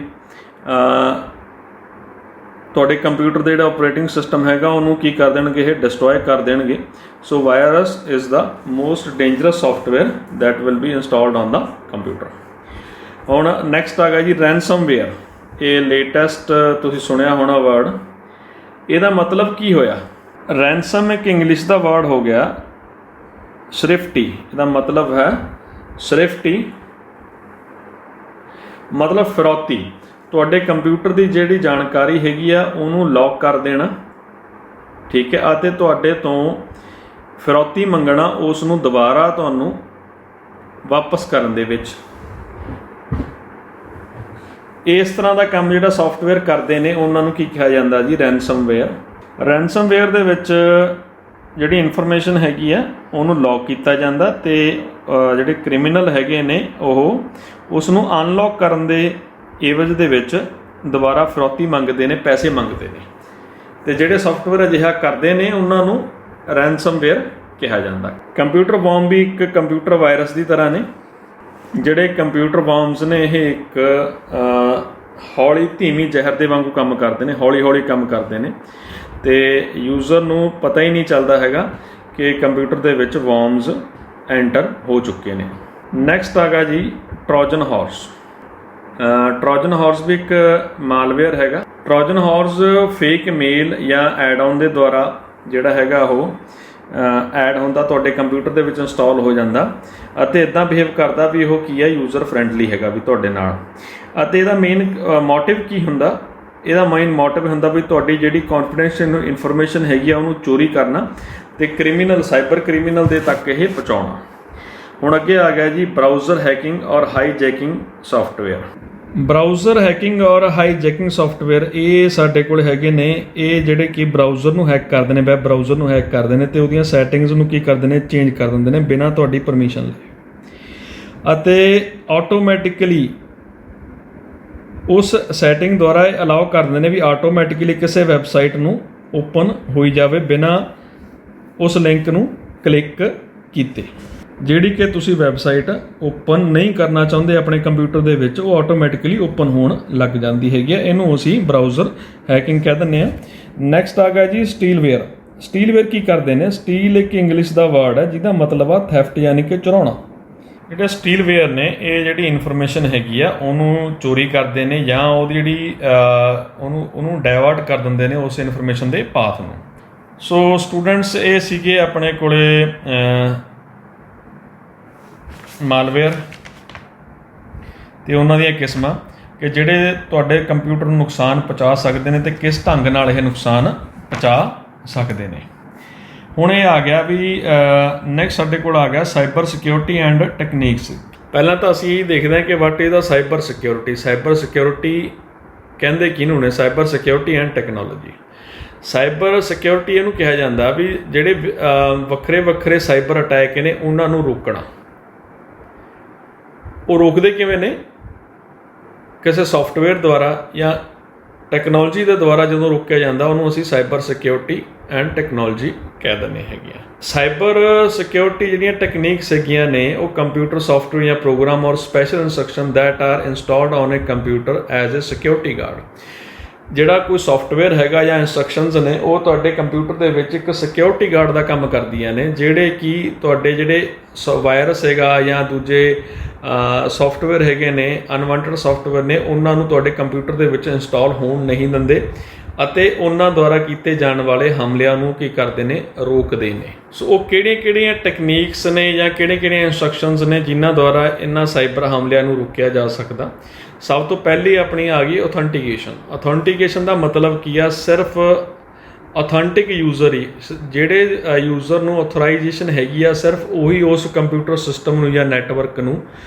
ਤੁਹਾਡੇ ਕੰਪਿਊਟਰ ਦਾ ਜਿਹੜਾ ਆਪਰੇਟਿੰਗ ਸਿਸਟਮ ਹੈਗਾ ਉਹਨੂੰ ਕੀ ਕਰ ਦੇਣਗੇ? ਇਹ ਡਿਸਟਰੋਏ ਕਰ ਦੇਣਗੇ। So virus is the most dangerous software that will be installed on the computer. ਹੁਣ ਨੈਕਸਟ ਆ ਗਿਆ ਜੀ ਰੈਨਸਮਵੇਅਰ। ਇਹ ਲੇਟੈਸਟ ਤੁਸੀਂ ਸੁਣਿਆ ਹੋਣਾ ਵਰਡ। ਇਹਦਾ ਮਤਲਬ ਕੀ ਹੋਇਆ? ਰੈਨਸਮ ਇੱਕ ਇੰਗਲਿਸ਼ ਦਾ ਵਰਡ ਹੋ ਗਿਆ ਸ੍ਰਿਫਟੀ। ਇਹਦਾ ਮਤਲਬ ਹੈ ਸ੍ਰਿਫਟੀ, ਮਤਲਬ ਫਿਰੌਤੀ। ਤੁਹਾਡੇ ਕੰਪਿਊਟਰ ਦੀ ਜਿਹੜੀ ਜਾਣਕਾਰੀ ਹੈਗੀ ਆ ਉਹਨੂੰ ਲੌਕ ਕਰ ਦੇਣਾ, ਠੀਕ ਹੈ, ਅਤੇ ਤੁਹਾਡੇ ਤੋਂ ਫਿਰੌਤੀ ਮੰਗਣਾ ਉਸ ਨੂੰ ਦੁਬਾਰਾ ਤੁਹਾਨੂੰ ਵਾਪਸ ਕਰਨ ਦੇ ਵਿੱਚ। ਇਸ ਤਰ੍ਹਾਂ ਦਾ ਕੰਮ ਜਿਹੜਾ ਸੌਫਟਵੇਅਰ ਕਰਦੇ ਨੇ ਉਹਨਾਂ ਨੂੰ ਕੀ ਕਿਹਾ ਜਾਂਦਾ ਜੀ? ਰੈਨਸਮਵੇਅਰ। ਰੈਨਸਮਵੇਅਰ ਦੇ ਵਿੱਚ ਜਿਹੜੀ ਇਨਫੋਰਮੇਸ਼ਨ ਹੈਗੀ ਆ ਉਹਨੂੰ ਲੌਕ ਕੀਤਾ ਜਾਂਦਾ ਅਤੇ ਜਿਹੜੇ ਕ੍ਰਿਮੀਨਲ ਹੈਗੇ ਨੇ ਉਹ ਉਸ ਨੂੰ ਅਨਲੌਕ ਕਰਨ ਦੇ ਏਵਜ ਦੇ ਵਿੱਚ ਦੁਬਾਰਾ ਫਿਰੌਤੀ ਮੰਗਦੇ ਨੇ, ਪੈਸੇ ਮੰਗਦੇ ਨੇ, ਅਤੇ ਜਿਹੜੇ ਸੌਫਟਵੇਅਰ ਅਜਿਹਾ ਕਰਦੇ ਨੇ ਉਹਨਾਂ ਨੂੰ ਰੈਨਸਮਵੇਅਰ ਕਿਹਾ ਜਾਂਦਾ। ਕੰਪਿਊਟਰ ਵਰਮ ਵੀ ਇੱਕ ਕੰਪਿਊਟਰ ਵਾਇਰਸ ਦੀ ਤਰ੍ਹਾਂ ਨੇ। ਜਿਹੜੇ ਕੰਪਿਊਟਰ ਵਰਮਸ ਨੇ ਇਹ ਇੱਕ ਹੌਲੀ ਧੀਮੀ ਜ਼ਹਿਰ ਦੇ ਵਾਂਗੂ ਕੰਮ ਕਰਦੇ ਨੇ, ਹੌਲੀ ਹੌਲੀ ਕੰਮ ਕਰਦੇ ਨੇ ਅਤੇ ਯੂਜ਼ਰ ਨੂੰ ਪਤਾ ਹੀ ਨਹੀਂ ਚੱਲਦਾ ਹੈਗਾ ਕਿ ਕੰਪਿਊਟਰ ਦੇ ਵਿੱਚ ਵਰਮਸ ਐਂਟਰ ਹੋ ਚੁੱਕੇ ਨੇ। ਨੈਕਸਟ ਆ ਗਿਆ ਜੀ ਟਰੋਜਨ ਹਾਰਸ। ਟਰੋਜਨ ਹਾਰਸ ਵੀ ਇੱਕ ਮਾਲਵੇਅਰ ਹੈਗਾ। ਟਰੋਜਨ ਹਾਰਸ ਫੇਕ ਮੇਲ ਜਾਂ ਐਡ ਆਨ ਦੇ ਦੁਆਰਾ ਜਿਹੜਾ ਹੈਗਾ ਉਹ ਐਡ ਹੁੰਦਾ, ਤੁਹਾਡੇ ਕੰਪਿਊਟਰ ਦੇ ਵਿੱਚ ਇੰਸਟਾਲ ਹੋ ਜਾਂਦਾ ਅਤੇ ਇੱਦਾਂ ਬਿਹੇਵ ਕਰਦਾ ਵੀ ਉਹ ਕੀ ਹੈ? ਯੂਜ਼ਰ ਫਰੈਂਡਲੀ ਹੈਗਾ ਵੀ ਤੁਹਾਡੇ ਨਾਲ। ਅਤੇ ਇਹਦਾ ਮੇਨ ਮੋਟਿਵ ਕੀ ਹੁੰਦਾ? ਇਹਦਾ ਮੇਨ ਮੋਟਿਵ ਹੁੰਦਾ ਵੀ ਤੁਹਾਡੀ ਜਿਹੜੀ ਕੌਨਫੀਡੈਂਸ਼ੀਅਲ ਇਨਫੋਰਮੇਸ਼ਨ ਹੈਗੀ ਆ ਉਹਨੂੰ ਚੋਰੀ ਕਰਨਾ ਅਤੇ ਕ੍ਰਿਮੀਨਲ ਸਾਈਬਰ ਕ੍ਰਿਮੀਨਲ ਦੇ ਤੱਕ ਇਹ ਪਹੁੰਚਾਉਣਾ। ਹੁਣ ਅੱਗੇ ਆ ਗਿਆ ਜੀ ਬਰਾਊਜ਼ਰ ਹੈਕਿੰਗ ਔਰ ਹਾਈਜੈਕਿੰਗ ਸੌਫਟਵੇਅਰ। ਬਰਾਊਜ਼ਰ ਹੈਕਿੰਗ ਔਰ ਹਾਈਜੈਕਿੰਗ ਸੌਫਟਵੇਅਰ ਇਹ ਸਾਡੇ ਕੋਲ ਹੈਗੇ ਨੇ। ਇਹ ਜਿਹੜੇ ਕਿ ਬਰਾਊਜ਼ਰ ਨੂੰ ਹੈਕ ਕਰਦੇ ਨੇ, ਵੈਬ ਬਰਾਊਜ਼ਰ ਨੂੰ ਹੈਕ ਕਰਦੇ ਨੇ ਅਤੇ ਉਹਦੀਆਂ ਸੈਟਿੰਗਸ ਨੂੰ ਕੀ ਕਰਦੇ ਨੇ? ਚੇਂਜ ਕਰ ਦਿੰਦੇ ਨੇ ਬਿਨਾਂ ਤੁਹਾਡੀ ਪਰਮਿਸ਼ਨ ਲਏ, ਅਤੇ ਆਟੋਮੈਟਿਕਲੀ ਉਸ ਸੈਟਿੰਗ ਦੁਆਰਾ ਇਹ ਅਲਾਓ ਕਰ ਦਿੰਦੇ ਨੇ ਵੀ ਆਟੋਮੈਟਿਕਲੀ ਕਿਸੇ ਵੈਬਸਾਈਟ ਨੂੰ ਓਪਨ ਹੋਈ ਜਾਵੇ ਬਿਨਾਂ ਉਸ ਲਿੰਕ ਨੂੰ ਕਲਿੱਕ ਕੀਤੇ। ਜਿਹੜੀ ਕਿ ਤੁਸੀਂ ਵੈਬਸਾਈਟ ਓਪਨ ਨਹੀਂ ਕਰਨਾ ਚਾਹੁੰਦੇ ਆਪਣੇ ਕੰਪਿਊਟਰ ਦੇ ਵਿੱਚ ਉਹ ਆਟੋਮੈਟਿਕਲੀ ਓਪਨ ਹੋਣ ਲੱਗ ਜਾਂਦੀ ਹੈਗੀ ਆ। ਇਹਨੂੰ ਅਸੀਂ ਬਰਾਊਜ਼ਰ ਹੈਕਿੰਗ ਕਹਿ ਦਿੰਦੇ ਹਾਂ। ਨੈਕਸਟ ਆ ਗਿਆ ਜੀ ਸਟੀਲਵੇਅਰ। ਸਟੀਲਵੇਅਰ ਕੀ ਕਰਦੇ ਨੇ? ਸਟੀਲ ਇੱਕ ਇੰਗਲਿਸ਼ ਦਾ ਵਰਡ ਹੈ ਜਿਹਦਾ ਮਤਲਬ ਆ ਥੈਫਟ, ਯਾਨੀ ਕਿ ਚੁਰਾਉਣਾ। ਜਿਹੜੇ ਸਟੀਲਵੇਅਰ ਨੇ ਇਹ ਜਿਹੜੀ ਇਨਫੋਰਮੇਸ਼ਨ ਹੈਗੀ ਆ ਉਹਨੂੰ ਚੋਰੀ ਕਰਦੇ ਨੇ ਜਾਂ ਉਹਦੀ ਜਿਹੜੀ ਉਹਨੂੰ ਡਾਇਵਰਟ ਕਰ ਦਿੰਦੇ ਨੇ ਉਸ ਇਨਫੋਰਮੇਸ਼ਨ ਦੇ ਪਾਥ ਨੂੰ। ਸੋ ਸਟੂਡੈਂਟਸ ਇਹ ਸੀਗੇ ਆਪਣੇ ਕੋਲੇ ਮਾਲਵੇਅਰ ਅਤੇ ਉਹਨਾਂ ਦੀਆਂ ਕਿਸਮਾਂ ਕਿ ਜਿਹੜੇ ਤੁਹਾਡੇ ਕੰਪਿਊਟਰ ਨੂੰ ਨੁਕਸਾਨ ਪਹੁੰਚਾ ਸਕਦੇ ਨੇ ਅਤੇ ਕਿਸ ਢੰਗ ਨਾਲ ਇਹ ਨੁਕਸਾਨ ਪਹੁੰਚਾ ਸਕਦੇ ਨੇ। ਹੁਣ ਇਹ ਆ ਗਿਆ ਵੀ ਨੈਕਸਟ ਸਾਡੇ ਕੋਲ ਆ ਗਿਆ ਸਾਈਬਰ ਸਿਕਿਉਰਿਟੀ ਐਂਡ ਟੈਕਨੀਕਸ। ਪਹਿਲਾਂ ਤਾਂ ਅਸੀਂ ਇਹ ਦੇਖਦੇ ਹਾਂ ਕਿ what is the cyber security. Cyber security ਕਹਿੰਦੇ ਕਿਹਨੂੰ ਨੇ? Cyber security and technology. Cyber security ਇਹਨੂੰ ਕਿਹਾ ਜਾਂਦਾ ਵੀ ਜਿਹੜੇ ਵੱਖਰੇ ਵੱਖਰੇ ਸਾਈਬਰ ਅਟੈਕ ਨੇ ਉਹਨਾਂ ਨੂੰ ਰੋਕਣਾ। ਉਹ ਰੋਕਦੇ ਕਿਵੇਂ ਨੇ? ਕਿਸੇ ਸੌਫਟਵੇਅਰ ਦੁਆਰਾ ਜਾਂ ਟੈਕਨੋਲੋਜੀ ਦੇ ਦੁਆਰਾ ਜਦੋਂ ਰੋਕਿਆ ਜਾਂਦਾ ਉਹਨੂੰ ਅਸੀਂ ਸਾਈਬਰ ਸਿਕਿਉਰਿਟੀ ਐਂਡ ਟੈਕਨੋਲੋਜੀ ਕਹਿ ਦਿੰਦੇ ਹੈਗੇ ਆ। ਸਾਈਬਰ ਸਿਕਿਉਰਿਟੀ ਜਿਹੜੀਆਂ ਟੈਕਨੀਕਸ ਹੈਗੀਆਂ ਨੇ ਉਹ ਕੰਪਿਊਟਰ ਸੌਫਟਵੇਅਰ ਜਾਂ ਪ੍ਰੋਗਰਾਮ ਔਰ special instruction that R installed on A computer as a security guard. ਜਿਹੜਾ ਕੋਈ ਸੌਫਟਵੇਅਰ ਹੈਗਾ ਜਾਂ ਇੰਸਟਰਕਸ਼ਨਸ ਨੇ ਉਹ ਤੁਹਾਡੇ ਕੰਪਿਊਟਰ ਦੇ ਵਿੱਚ ਇੱਕ ਸਿਕਿਉਰਿਟੀ ਗਾਰਡ ਦਾ ਕੰਮ ਕਰਦੀਆਂ ਨੇ, ਜਿਹੜੇ ਕਿ ਤੁਹਾਡੇ ਜਿਹੜੇ ਵਾਇਰਸ ਹੈਗਾ ਜਾਂ ਦੂਜੇ ਸੌਫਟਵੇਅਰ ਹੈਗੇ ਨੇ, ਅਨਵਾਂਟਡ ਸੌਫਟਵੇਅਰ ਨੇ, ਉਹਨਾਂ ਨੂੰ ਤੁਹਾਡੇ ਕੰਪਿਊਟਰ ਦੇ ਵਿੱਚ ਇੰਸਟਾਲ ਹੋਣ ਨਹੀਂ ਦਿੰਦੇ ਅਤੇ ਉਹਨਾਂ ਦੁਆਰਾ ਕੀਤੇ ਜਾਣ ਵਾਲੇ ਹਮਲਿਆਂ ਨੂੰ ਕੀ ਕਰਦੇ ਨੇ? ਰੋਕਦੇ ਨੇ। ਸੋ ਉਹ ਕਿਹੜੀਆਂ ਟੈਕਨੀਕਸ ਨੇ ਜਾਂ ਕਿਹੜੀਆਂ ਇੰਸਟਰਕਸ਼ਨਸ ਨੇ ਜਿਨ੍ਹਾਂ ਦੁਆਰਾ ਇਹਨਾਂ ਸਾਈਬਰ ਹਮਲਿਆਂ ਨੂੰ ਰੋਕਿਆ ਜਾ ਸਕਦਾ? ਸਭ ਤੋਂ ਪਹਿਲੀ ਆਪਣੀ ਆ ਗਈ ਔਥੈਂਟੀਕੇਸ਼ਨ। ਔਥੈਂਟੀਕੇਸ਼ਨ ਦਾ ਮਤਲਬ ਕੀ ਆ? ਸਿਰਫ ਔਥੈਂਟਿਕ ਯੂਜ਼ਰ ਹੀ, ਜਿਹੜੇ ਯੂਜ਼ਰ ਨੂੰ ਔਥੋਰਾਈਜੇਸ਼ਨ ਹੈਗੀ ਆ ਸਿਰਫ ਉਹੀ ਉਸ ਕੰਪਿਊਟਰ ਸਿਸਟਮ ਨੂੰ ਜਾਂ ਨੈਟਵਰਕ ਨੂੰ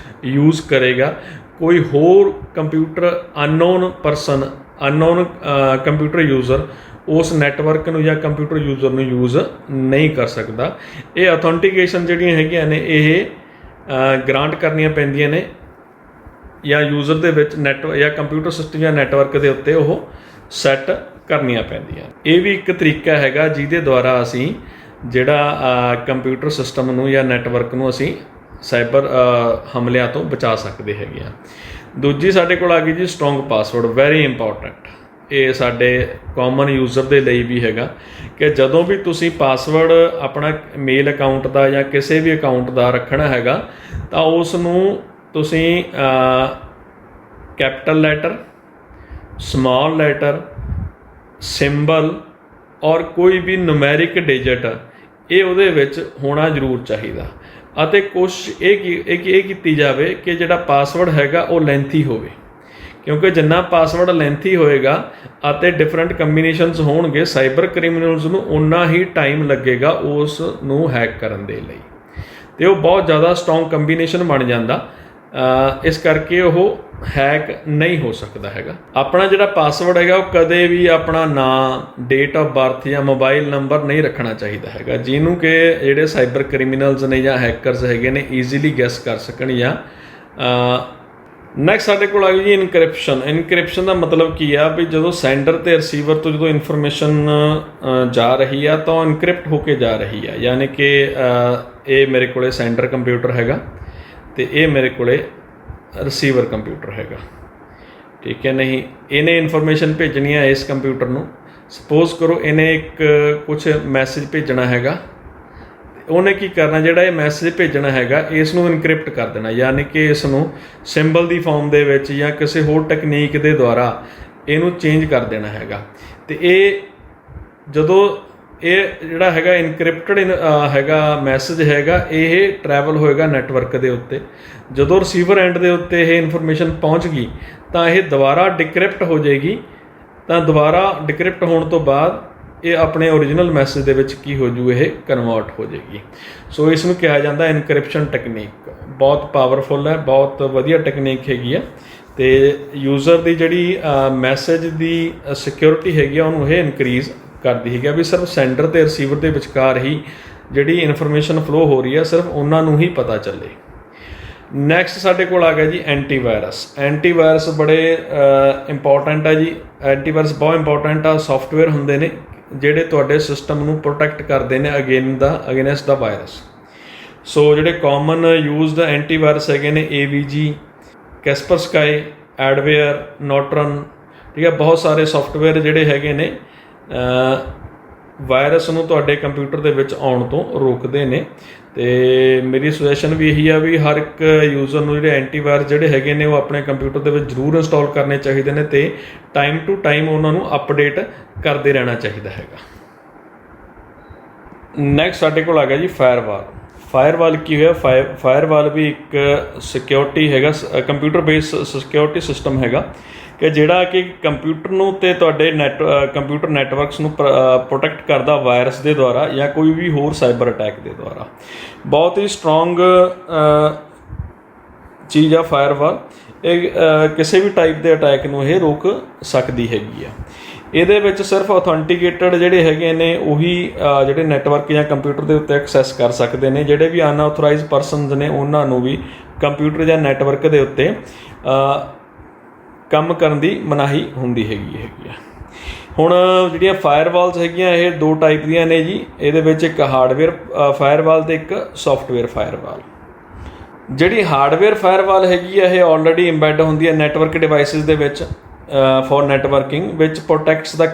ਯੂਜ਼ ਕਰੇਗਾ। ਕੋਈ ਹੋਰ computer unknown person, unknown computer user ਉਸ ਨੈਟਵਰਕ ਨੂੰ ਜਾਂ ਕੰਪਿਊਟਰ ਯੂਜ਼ਰ ਨੂੰ ਯੂਜ਼ ਨਹੀਂ ਕਰ ਸਕਦਾ। ਇਹ ਔਥੈਂਟੀਕੇਸ਼ਨ ਜਿਹੜੀਆਂ ਹੈਗੀਆਂ ਨੇ ਇਹ ਗ੍ਰਾਂਟ ਕਰਨੀਆਂ ਪੈਂਦੀਆਂ ਨੇ ਜਾਂ ਯੂਜ਼ਰ ਦੇ ਵਿੱਚ ਜਾਂ ਕੰਪਿਊਟਰ ਸਿਸਟਮ ਜਾਂ ਨੈਟਵਰਕ ਦੇ ਉੱਤੇ ਉਹ ਸੈੱਟ ਕਰਨੀਆਂ ਪੈਂਦੀਆਂ। ਇਹ ਵੀ ਇੱਕ ਤਰੀਕਾ ਹੈਗਾ ਜਿਹਦੇ ਦੁਆਰਾ ਅਸੀਂ ਜਿਹੜਾ ਕੰਪਿਊਟਰ ਸਿਸਟਮ ਨੂੰ ਜਾਂ ਨੈਟਵਰਕ ਨੂੰ ਅਸੀਂ ਸਾਈਬਰ ਹਮਲਿਆਂ ਤੋਂ ਬਚਾ ਸਕਦੇ ਹੈਗੇ ਆ। ਦੂਜੀ ਸਾਡੇ ਕੋਲ ਆ ਗਈ ਜੀ ਸਟਰੋਂਗ ਪਾਸਵਰਡ, ਵੈਰੀ ਇੰਪੋਰਟੈਂਟ। ਇਹ ਸਾਡੇ ਕਾਮਨ ਯੂਜ਼ਰ ਦੇ ਲਈ ਵੀ ਹੈਗਾ ਕਿ ਜਦੋਂ ਵੀ ਤੁਸੀਂ ਪਾਸਵਰਡ ਆਪਣਾ ਮੇਲ ਅਕਾਊਂਟ ਦਾ ਜਾਂ ਕਿਸੇ ਵੀ ਅਕਾਊਂਟ ਦਾ ਰੱਖਣਾ ਹੈਗਾ ਤਾਂ ਉਸ ਨੂੰ ਤੁਸੀਂ capital letter, small letter, symbol ਔਰ ਕੋਈ ਵੀ ਨੂਮੈਰਿਕ ਡਿਜਿਟ ਇਹ ਉਹਦੇ ਵਿੱਚ ਹੋਣਾ ਜ਼ਰੂਰ ਚਾਹੀਦਾ। ਅਤੇ ਕੋਸ਼ਿਸ਼ ਇਹ ਕੀਤੀ ਜਾਵੇ ਕਿ ਜਿਹੜਾ ਪਾਸਵਰਡ ਹੈਗਾ ਉਹ ਲੈਂਥੀ ਹੋਵੇ, ਕਿਉਂਕਿ ਜਿੰਨਾ ਪਾਸਵਰਡ ਲੈਂਥੀ ਹੋਏਗਾ ਅਤੇ ਡਿਫਰੈਂਟ ਕੰਬੀਨੇਸ਼ਨਸ ਹੋਣਗੇ ਸਾਈਬਰ ਕ੍ਰਿਮੀਨਲਸ ਨੂੰ ਓਨਾ ਹੀ ਟਾਈਮ ਲੱਗੇਗਾ ਉਸ ਨੂੰ ਹੈਕ ਕਰਨ ਦੇ ਲਈ ਅਤੇ ਉਹ ਬਹੁਤ ਜ਼ਿਆਦਾ ਸਟਰੋਂਗ ਕੰਬੀਨੇਸ਼ਨ ਬਣ ਜਾਂਦਾ। ਇਸ ਕਰਕੇ ਉਹ ਹੈਕ ਨਹੀਂ ਹੋ ਸਕਦਾ ਹੈਗਾ। ਆਪਣਾ ਜਿਹੜਾ ਪਾਸਵਰਡ ਹੈਗਾ ਉਹ ਕਦੇ ਵੀ ਆਪਣਾ ਨਾਂ, ਡੇਟ ਆਫ ਬਰਥ ਜਾਂ ਮੋਬਾਈਲ ਨੰਬਰ ਨਹੀਂ ਰੱਖਣਾ ਚਾਹੀਦਾ ਹੈਗਾ, ਜਿਹਨੂੰ ਕਿ ਜਿਹੜੇ ਸਾਈਬਰ ਕ੍ਰਿਮੀਨਲਸ ਨੇ ਜਾਂ ਹੈਕਰਸ ਹੈਗੇ ਨੇ ਈਜ਼ੀਲੀ ਗੈਸ ਕਰ ਸਕਣ। ਜਾਂ ਨੈਕਸਟ ਸਾਡੇ ਕੋਲ ਆ ਗਈ ਜੀ ਇਨਕ੍ਰਿਪਸ਼ਨ। ਇਨਕ੍ਰਿਪਸ਼ਨ ਦਾ ਮਤਲਬ ਕੀ ਆ ਵੀ ਜਦੋਂ ਸੈਂਡਰ ਅਤੇ ਰਿਸੀਵਰ ਤੋਂ ਜਦੋਂ ਇਨਫੋਰਮੇਸ਼ਨ ਜਾ ਰਹੀ ਆ ਤਾਂ ਉਹ ਇਨਕ੍ਰਿਪਟ ਹੋ ਕੇ ਜਾ ਰਹੀ ਆ, ਯਾਨੀ ਕਿ ਇਹ ਮੇਰੇ ਕੋਲ ਸੈਂਡਰ ਕੰਪਿਊਟਰ ਹੈਗਾ ਅਤੇ ਇਹ ਮੇਰੇ ਕੋਲ ਰਿਸੀਵਰ ਕੰਪਿਊਟਰ ਹੈਗਾ, ਠੀਕ ਹੈ ਨਹੀਂ। ਇਹਨੇ ਇਨਫੋਰਮੇਸ਼ਨ ਭੇਜਣੀ ਹੈ ਇਸ ਕੰਪਿਊਟਰ ਨੂੰ। ਸਪੋਜ਼ ਕਰੋ ਇਹਨੇ ਇੱਕ ਕੁਛ ਮੈਸੇਜ ਭੇਜਣਾ ਹੈਗਾ, ਉਹਨੇ ਕੀ ਕਰਨਾ, ਜਿਹੜਾ ਇਹ ਮੈਸੇਜ ਭੇਜਣਾ ਹੈਗਾ ਇਸ ਨੂੰ ਇਨਕ੍ਰਿਪਟ ਕਰ ਦੇਣਾ, ਯਾਨੀ ਕਿ ਇਸ ਨੂੰ ਸਿੰਬਲ ਦੀ ਫਾਰਮ ਦੇ ਵਿੱਚ ਜਾਂ ਕਿਸੇ ਹੋਰ ਟੈਕਨੀਕ ਦੇ ਦੁਆਰਾ ਇਹਨੂੰ ਚੇਂਜ ਕਰ ਦੇਣਾ ਹੈਗਾ। ਅਤੇ ਇਹ ਜਦੋਂ ਇਹ ਜਿਹੜਾ ਹੈਗਾ ਇਨਕ੍ਰਿਪਟਡ ਹੈਗਾ ਮੈਸੇਜ ਹੈਗਾ ਇਹ ਟਰੈਵਲ ਹੋਏਗਾ ਨੈਟਵਰਕ ਦੇ ਉੱਤੇ। ਜਦੋਂ ਰਿਸੀਵਰ ਐਂਡ ਦੇ ਉੱਤੇ ਇਹ ਇਨਫੋਰਮੇਸ਼ਨ ਪਹੁੰਚ ਗਈ ਤਾਂ ਇਹ ਦੁਬਾਰਾ ਡਿਕ੍ਰਿਪਟ ਹੋ ਜਾਏਗੀ, ਤਾਂ ਦੁਬਾਰਾ ਡਿਕ੍ਰਿਪਟ ਹੋਣ ਤੋਂ ਬਾਅਦ ਇਹ ਆਪਣੇ ਓਰੀਜਨਲ ਮੈਸੇਜ ਦੇ ਵਿੱਚ ਕੀ ਹੋ ਜੂ, ਇਹ ਕਨਵਰਟ ਹੋ ਜਾਏਗੀ। ਸੋ ਇਸ ਨੂੰ ਕਿਹਾ ਜਾਂਦਾ ਇਨਕ੍ਰਿਪਸ਼ਨ ਟੈਕਨੀਕ। ਬਹੁਤ ਪਾਵਰਫੁੱਲ ਹੈ, ਬਹੁਤ ਵਧੀਆ ਟੈਕਨੀਕ ਹੈਗੀ ਆ ਅਤੇ ਯੂਜ਼ਰ ਦੀ ਜਿਹੜੀ ਮੈਸੇਜ ਦੀ ਸਿਕਿਉਰਿਟੀ ਹੈਗੀ ਆ ਉਹਨੂੰ ਇਹ ਇਨਕਰੀਜ਼ ਕਰਦੀ ਹੈਗੀ ਵੀ ਸਿਰਫ ਸੈਂਡਰ ਅਤੇ ਰਿਸੀਵਰ ਦੇ ਵਿਚਕਾਰ ਹੀ ਜਿਹੜੀ ਇਨਫੋਰਮੇਸ਼ਨ ਫਲੋ ਹੋ ਰਹੀ ਹੈ ਸਿਰਫ ਉਹਨਾਂ ਨੂੰ ਹੀ ਪਤਾ ਚੱਲੇ। ਨੈਕਸਟ ਸਾਡੇ ਕੋਲ ਆ ਗਿਆ ਜੀ ਐਂਟੀਵਾਇਰਸ। ਐਂਟੀਵਾਇਰਸ ਬੜੇ ਇੰਪੋਰਟੈਂਟ ਆ ਜੀ। ਐਂਟੀਵਾਇਰਸ ਬਹੁਤ ਇੰਪੋਰਟੈਂਟ ਆ। ਸੌਫਟਵੇਅਰ ਹੁੰਦੇ ਨੇ ਜਿਹੜੇ ਤੁਹਾਡੇ ਸਿਸਟਮ ਨੂੰ ਪ੍ਰੋਟੈਕਟ ਕਰਦੇ ਨੇ ਅਗੇਨਸਟ ਦਾ ਵਾਇਰਸ। ਸੋ ਜਿਹੜੇ ਕਾਮਨ ਯੂਜ਼ਡ ਐਂਟੀਵਾਇਰਸ ਹੈਗੇ ਨੇ AVG, ਕੈਸਪਰਸਕਾਈ, ਐਡਵੇਅਰ, ਨੋਟਰਨ, ਠੀਕ ਹੈ। ਬਹੁਤ ਸਾਰੇ ਸੌਫਟਵੇਅਰ ਜਿਹੜੇ ਹੈਗੇ ਨੇ ਵਾਇਰਸ ਨੂੰ ਤੁਹਾਡੇ ਕੰਪਿਊਟਰ ਦੇ ਵਿੱਚ ਆਉਣ ਤੋਂ ਰੋਕਦੇ ਨੇ। ਤੇ ਮੇਰੀ ਸੁਜੈਸ਼ਨ ਵੀ ਇਹੀ ਆ ਵੀ ਹਰ ਇੱਕ ਯੂਜ਼ਰ ਨੂੰ ਜਿਹੜੇ ਐਂਟੀਵਾਇਰਸ ਜਿਹੜੇ ਹੈਗੇ ਨੇ ਉਹ ਆਪਣੇ ਕੰਪਿਊਟਰ ਦੇ ਵਿੱਚ ਜ਼ਰੂਰ ਇੰਸਟਾਲ ਕਰਨੇ ਚਾਹੀਦੇ ਨੇ ਤੇ ਟਾਈਮ ਟੂ ਟਾਈਮ ਉਹਨਾਂ ਨੂੰ ਅਪਡੇਟ ਕਰਦੇ ਰਹਿਣਾ ਚਾਹੀਦਾ ਹੈਗਾ। ਨੈਕਸਟ ਸਾਡੇ ਕੋਲ ਆ ਗਿਆ ਜੀ ਫਾਇਰਵਾਲ। ਫਾਇਰਵਾਲ ਕੀ ਹੋਇਆ? ਫਾਇਰਵਾਲ ਵੀ ਇੱਕ ਸਿਕਿਉਰਿਟੀ ਹੈਗਾ, ਕੰਪਿਊਟਰ ਬੇਸਡ ਸਿਕਿਉਰਿਟੀ ਸਿਸਟਮ ਹੈਗਾ ਕਿ ਜਿਹੜਾ ਕਿ ਕੰਪਿਊਟਰ ਨੂੰ ਤੇ ਤੁਹਾਡੇ ਕੰਪਿਊਟਰ ਨੈਟਵਰਕਸ ਨੂੰ ਪ੍ਰੋਟੈਕਟ ਕਰਦਾ ਵਾਇਰਸ ਦੇ ਦੁਆਰਾ ਜਾਂ ਕੋਈ ਵੀ ਹੋਰ ਸਾਈਬਰ ਅਟੈਕ ਦੇ ਦੁਆਰਾ। ਬਹੁਤ ਹੀ ਸਟਰੋਂਗ ਚੀਜ਼ ਆ ਫਾਇਰਵਾਲ। ਇਹ ਕਿਸੇ ਵੀ ਟਾਈਪ ਦੇ ਅਟੈਕ ਨੂੰ ਇਹ ਰੋਕ ਸਕਦੀ ਹੈਗੀ ਆ। ਇਹਦੇ ਵਿੱਚ ਸਿਰਫ ਅਥੈਂਟੀਕੇਟਡ ਜਿਹੜੇ ਹੈਗੇ ਨੇ ਉਹੀ ਜਿਹੜੇ ਨੈਟਵਰਕ ਜਾਂ ਕੰਪਿਊਟਰ ਦੇ ਉੱਤੇ ਐਕਸੈਸ ਕਰ ਸਕਦੇ ਨੇ। ਜਿਹੜੇ ਵੀ ਅਨਆਥੋਰਾਈਜ਼ਡ ਪਰਸਨਸ ਨੇ ਉਹਨਾਂ ਨੂੰ ਵੀ ਕੰਪਿਊਟਰ ਜਾਂ ਨੈਟਵਰਕ ਦੇ ਉੱਤੇ ਕੰਮ ਕਰਨ ਦੀ ਮਨਾਹੀ ਹੁੰਦੀ ਹੈਗੀ ਆ। ਹੁਣ ਜਿਹੜੀਆਂ ਫਾਇਰਵਾਲਸ ਹੈਗੀਆਂ ਇਹ ਦੋ ਟਾਈਪ ਦੀਆਂ ਨੇ ਜੀ। ਇਹਦੇ ਵਿੱਚ ਇੱਕ ਹਾਰਡਵੇਅਰ ਫਾਇਰਵਾਲ ਤੇ ਇੱਕ ਸੌਫਟਵੇਅਰ ਫਾਇਰਵਾਲ। ਜਿਹੜੀ ਹਾਰਡਵੇਅਰ ਫਾਇਰਵਾਲ ਹੈਗੀ ਆ ਇਹ ਆਲਰੇਡੀ ਇੰਬੈਡ ਹੁੰਦੀ ਹੈ ਨੈਟਵਰਕ ਡਿਵਾਈਸਿਸ ਦੇ ਵਿੱਚ for networking which protects the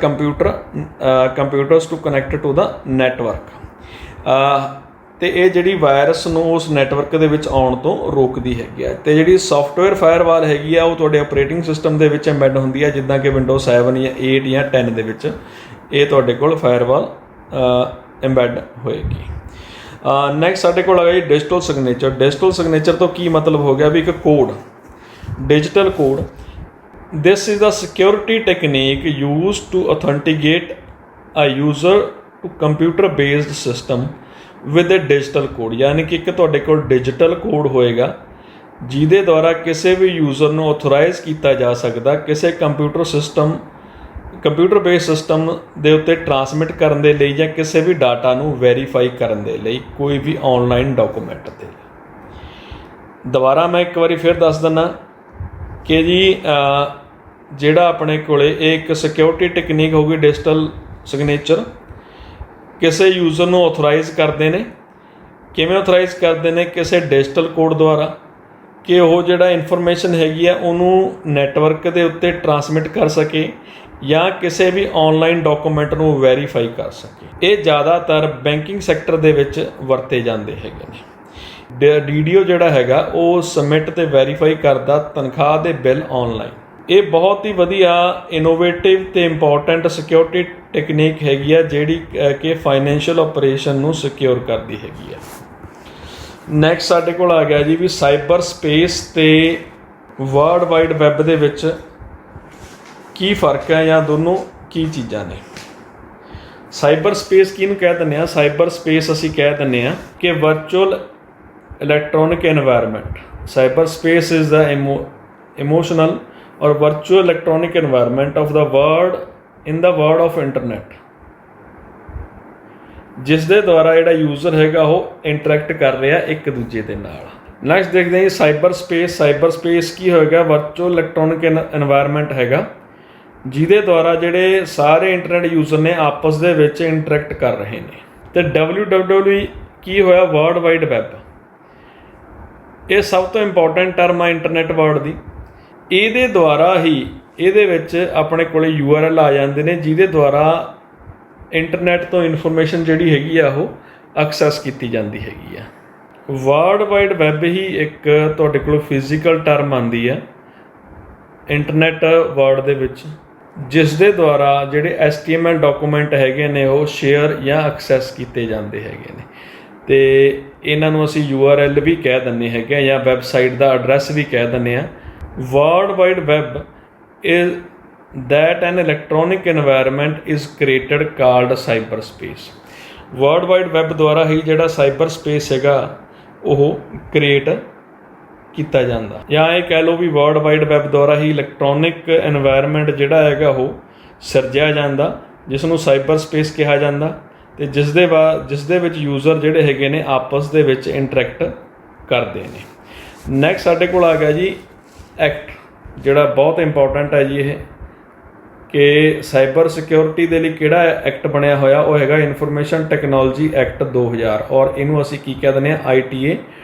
computers to connect to the network। ਤੇ ਇਹ ਜਿਹੜੀ ਵਾਇਰਸ ਨੂੰ ਉਸ ਨੈਟਵਰਕ ਦੇ ਵਿੱਚ ਆਉਣ ਤੋਂ ਰੋਕਦੀ ਹੈਗੀ ਆ। ਤੇ ਜਿਹੜੀ ਸੌਫਟਵੇਅਰ ਫਾਇਰਵਾਲ ਹੈਗੀ ਆ ਉਹ ਤੁਹਾਡੇ ਆਪਰੇਟਿੰਗ ਸਿਸਟਮ ਦੇ ਵਿੱਚ ਇੰਬੈਡ ਹੁੰਦੀ ਆ, ਜਿੱਦਾਂ ਕਿ ਵਿੰਡੋਜ਼ 7 ਜਾਂ 8 ਜਾਂ 10 ਦੇ ਵਿੱਚ ਇਹ ਤੁਹਾਡੇ ਕੋਲ ਫਾਇਰਵਾਲ ਇੰਬੈਡ ਹੋਏਗੀ। ਨੈਕਸਟ ਸਾਡੇ ਕੋਲ ਆ ਗਿਆ ਜੀ ਡਿਜੀਟਲ ਸਿਗਨੇਚਰ। ਡਿਜੀਟਲ ਸਿਗਨੇਚਰ ਤੋਂ ਕੀ ਮਤਲਬ ਹੋ ਗਿਆ ਵੀ ਇੱਕ code, digital code. This is the security technique used to authenticate a user to computer based system with a digital code। यानी कि एक तुहाडे कोल डिजिटल कोड होएगा ਜਿਹਦੇ ਦੁਆਰਾ ਕਿਸੇ ਵੀ ਯੂਜ਼ਰ ਨੂੰ ਆਥੋਰਾਈਜ਼ ਕੀਤਾ ਜਾ ਸਕਦਾ ਕਿਸੇ ਕੰਪਿਊਟਰ ਬੇਸਡ ਸਿਸਟਮ ਦੇ ਉੱਤੇ ਟਰਾਂਸਮਿਟ ਕਰਨ ਦੇ ਲਈ ਜਾਂ ਕਿਸੇ ਵੀ ਡਾਟਾ ਨੂੰ ਵੈਰੀਫਾਈ ਕਰਨ ਦੇ ਲਈ ਕੋਈ ਵੀ ਆਨਲਾਈਨ ਡਾਕੂਮੈਂਟ ਦੇ। ਦੁਬਾਰਾ ਮੈਂ ਇੱਕ ਵਾਰੀ ਫਿਰ ਦੱਸ ਦਿੰਦਾ ਕਿ ਜੀ ਜਿਹੜਾ ਆਪਣੇ ਕੋਲੇ ਇਹ ਇੱਕ ਸਿਕਿਉਰਿਟੀ ਟੈਕਨੀਕ ਹੋਊਗੀ ਡਿਜੀਟਲ ਸਿਗਨੇਚਰ। ਕਿਸੇ ਯੂਜ਼ਰ ਨੂੰ ਆਥੋਰਾਈਜ਼ ਕਰਦੇ ਨੇ। ਕਿਵੇਂ ਆਥੋਰਾਈਜ਼ ਕਰਦੇ ਨੇ? ਕਿਸੇ ਡਿਜੀਟਲ ਕੋਡ ਦੁਆਰਾ ਕਿ ਉਹ ਜਿਹੜਾ ਇਨਫੋਰਮੇਸ਼ਨ ਹੈਗੀ ਆ ਉਹਨੂੰ ਨੈਟਵਰਕ ਦੇ ਉੱਤੇ ਟਰਾਂਸਮਿਟ ਕਰ ਸਕੇ ਜਾਂ ਕਿਸੇ ਵੀ ਆਨਲਾਈਨ ਡਾਕੂਮੈਂਟ ਨੂੰ ਵੈਰੀਫਾਈ ਕਰ ਸਕੇ। ਇਹ ਜ਼ਿਆਦਾਤਰ ਬੈਂਕਿੰਗ ਸੈਕਟਰ ਦੇ ਵਿੱਚ ਵਰਤੇ ਜਾਂਦੇ ਹੈਗੇ ਨੇ। DDO ਜਿਹੜਾ ਹੈਗਾ ਉਹ ਸਬਮਿਟ ਤੇ ਵੈਰੀਫਾਈ ਕਰਦਾ ਤਨਖਾਹ ਦੇ ਬਿੱਲ ਆਨਲਾਈਨ। ਇਹ ਬਹੁਤ ਹੀ ਵਧੀਆ ਇਨੋਵੇਟਿਵ ਤੇ ਇੰਪੋਰਟੈਂਟ ਸਿਕਿਉਰਿਟੀ ਟੈਕਨੀਕ ਹੈਗੀ ਆ ਜਿਹੜੀ ਕਿ ਫਾਈਨੈਂਸ਼ੀਅਲ ਆਪਰੇਸ਼ਨ ਨੂੰ ਸਿਕਿਉਰ ਕਰਦੀ ਹੈਗੀ ਆ। ਨੈਕਸਟ ਸਾਡੇ ਕੋਲ ਆ ਗਿਆ ਜੀ ਵੀ ਸਾਈਬਰ ਸਪੇਸ ਤੇ ਵਰਲਡ ਵਾਈਡ ਵੈਬ ਦੇ ਵਿੱਚ ਕੀ ਫਰਕ ਹੈ ਜਾਂ ਦੋਨੋਂ ਕੀ ਚੀਜ਼ਾਂ ਨੇ। ਸਾਈਬਰ ਸਪੇਸ ਕਿਹਨੂੰ ਕਹਿ ਦਿੰਦੇ ਆ? ਸਾਈਬਰ ਸਪੇਸ ਅਸੀਂ ਕਹਿ ਦਿੰਦੇ ਆ ਕਿ virtual electronic environment. Cyber space is the emotional और virtual electronic environment of the world in the world of internet, जिस दे द्वारा ਜਿਹੜਾ ਯੂਜ਼ਰ ਹੈਗਾ ਉਹ ਇੰਟਰੈਕਟ ਕਰ ਰਿਹਾ ਇੱਕ ਦੂਜੇ ਦੇ ਨਾਲ। ਨੈਕਸਟ ਦੇਖਦੇ ਹਾਂ ਸਾਈਬਰ ਸਪੇਸ। ਸਾਈਬਰ ਸਪੇਸ ਕੀ ਹੋਏਗਾ? ਵਰਚੁਅਲ ਇਲੈਕਟ੍ਰੋਨਿਕ एनवायरनमेंट ਹੈਗਾ ਜਿਹਦੇ ਦੁਆਰਾ ਜਿਹੜੇ ਸਾਰੇ ਇੰਟਰਨੈਟ ਯੂਜ਼ਰ ਨੇ ਆਪਸ ਦੇ ਵਿੱਚ ਇੰਟਰੈਕਟ ਕਰ ਰਹੇ ਨੇ। ਤੇ WWW ਕੀ ਹੋਇਆ? World wide web. ਇਹ ਸਭ ਤੋਂ ਇੰਪੋਰਟੈਂਟ ਟਰਮ ਆ ਇੰਟਰਨੈਟ ਵਰਡ ਦੀ। ਇਹਦੇ ਦੁਆਰਾ ਹੀ ਇਹਦੇ ਵਿੱਚ ਆਪਣੇ ਕੋਲੇ URL ਆ ਜਾਂਦੇ ਨੇ ਜਿਹਦੇ ਦੁਆਰਾ ਇੰਟਰਨੈਟ ਤੋਂ ਇਨਫੋਰਮੇਸ਼ਨ ਜਿਹੜੀ ਹੈਗੀ ਆ ਉਹ ਐਕਸੈਸ ਕੀਤੀ ਜਾਂਦੀ ਹੈਗੀ ਆ। ਵਰਲਡ ਵਾਈਡ ਵੈਬ ਹੀ ਇੱਕ ਤੁਹਾਡੇ ਕੋਲ ਫਿਜ਼ੀਕਲ ਟਰਮ ਆਉਂਦੀ ਆ ਇੰਟਰਨੈਟ ਵਰਡ ਦੇ ਵਿੱਚ, ਜਿਸ ਦੇ ਦੁਆਰਾ ਜਿਹੜੇ HTML ਡਾਕੂਮੈਂਟ ਹੈਗੇ ਨੇ ਉਹ ਸ਼ੇਅਰ ਜਾਂ ਐਕਸੈਸ ਕੀਤੇ ਜਾਂਦੇ ਹੈਗੇ ਨੇ। ਤੇ ਇਹਨਾਂ ਨੂੰ ਅਸੀਂ URL ਵੀ ਕਹਿ ਦਿੰਦੇ ਹੈਗੇ ਜਾਂ ਵੈਬਸਾਈਟ ਦਾ ਐਡਰੈਸ ਵੀ ਕਹਿ ਦਿੰਦੇ ਹਾਂ। World wide web is that an electronic environment is created called cyber space। World wide web ਦੁਆਰਾ ਹੀ ਜਿਹੜਾ ਸਾਈਬਰ ਸਪੇਸ ਹੈਗਾ ਉਹ ਕ੍ਰੀਏਟ ਕੀਤਾ ਜਾਂਦਾ, ਜਾਂ ਇਹ ਕਹਿ ਲਓ ਵੀ ਵਰਲਡ ਵਾਈਡ ਵੈਬ ਦੁਆਰਾ ਹੀ ਇਲੈਕਟ੍ਰੋਨਿਕ ਐਨਵਾਇਰਨਮੈਂਟ ਜਿਹੜਾ ਹੈਗਾ ਉਹ ਸਿਰਜਿਆ ਜਾਂਦਾ, ਜਿਸ ਨੂੰ ਸਾਈਬਰ ਸਪੇਸ ਕਿਹਾ ਜਾਂਦਾ ਤੇ ਜਿਸ ਦੇ ਵਿੱਚ ਯੂਜ਼ਰ ਜਿਹੜੇ ਹੈਗੇ ਨੇ ਆਪਸ ਦੇ ਵਿੱਚ ਇੰਟਰੈਕਟ ਕਰਦੇ ਨੇ। ਨੈਕਸਟ ਸਾਡੇ ਕੋਲ ਆ ਗਿਆ ਜੀ ਐਕਟ, ਜਿਹੜਾ ਬਹੁਤ ਇੰਪੋਰਟੈਂਟ ਹੈ ਜੀ ਇਹ ਕਿ ਸਾਈਬਰ ਸਿਕਿਉਰਿਟੀ ਦੇ ਲਈ ਕਿਹੜਾ ਐਕਟ ਬਣਿਆ ਹੋਇਆ ਉਹ ਹੈਗਾ ਇਨਫੋਰਮੇਸ਼ਨ ਟੈਕਨੋਲੋਜੀ ਐਕਟ 2000 ਔਰ ਇਹਨੂੰ ਅਸੀਂ ਕੀ ਕਹਿ ਦਿੰਦੇ ਹਾਂ ITA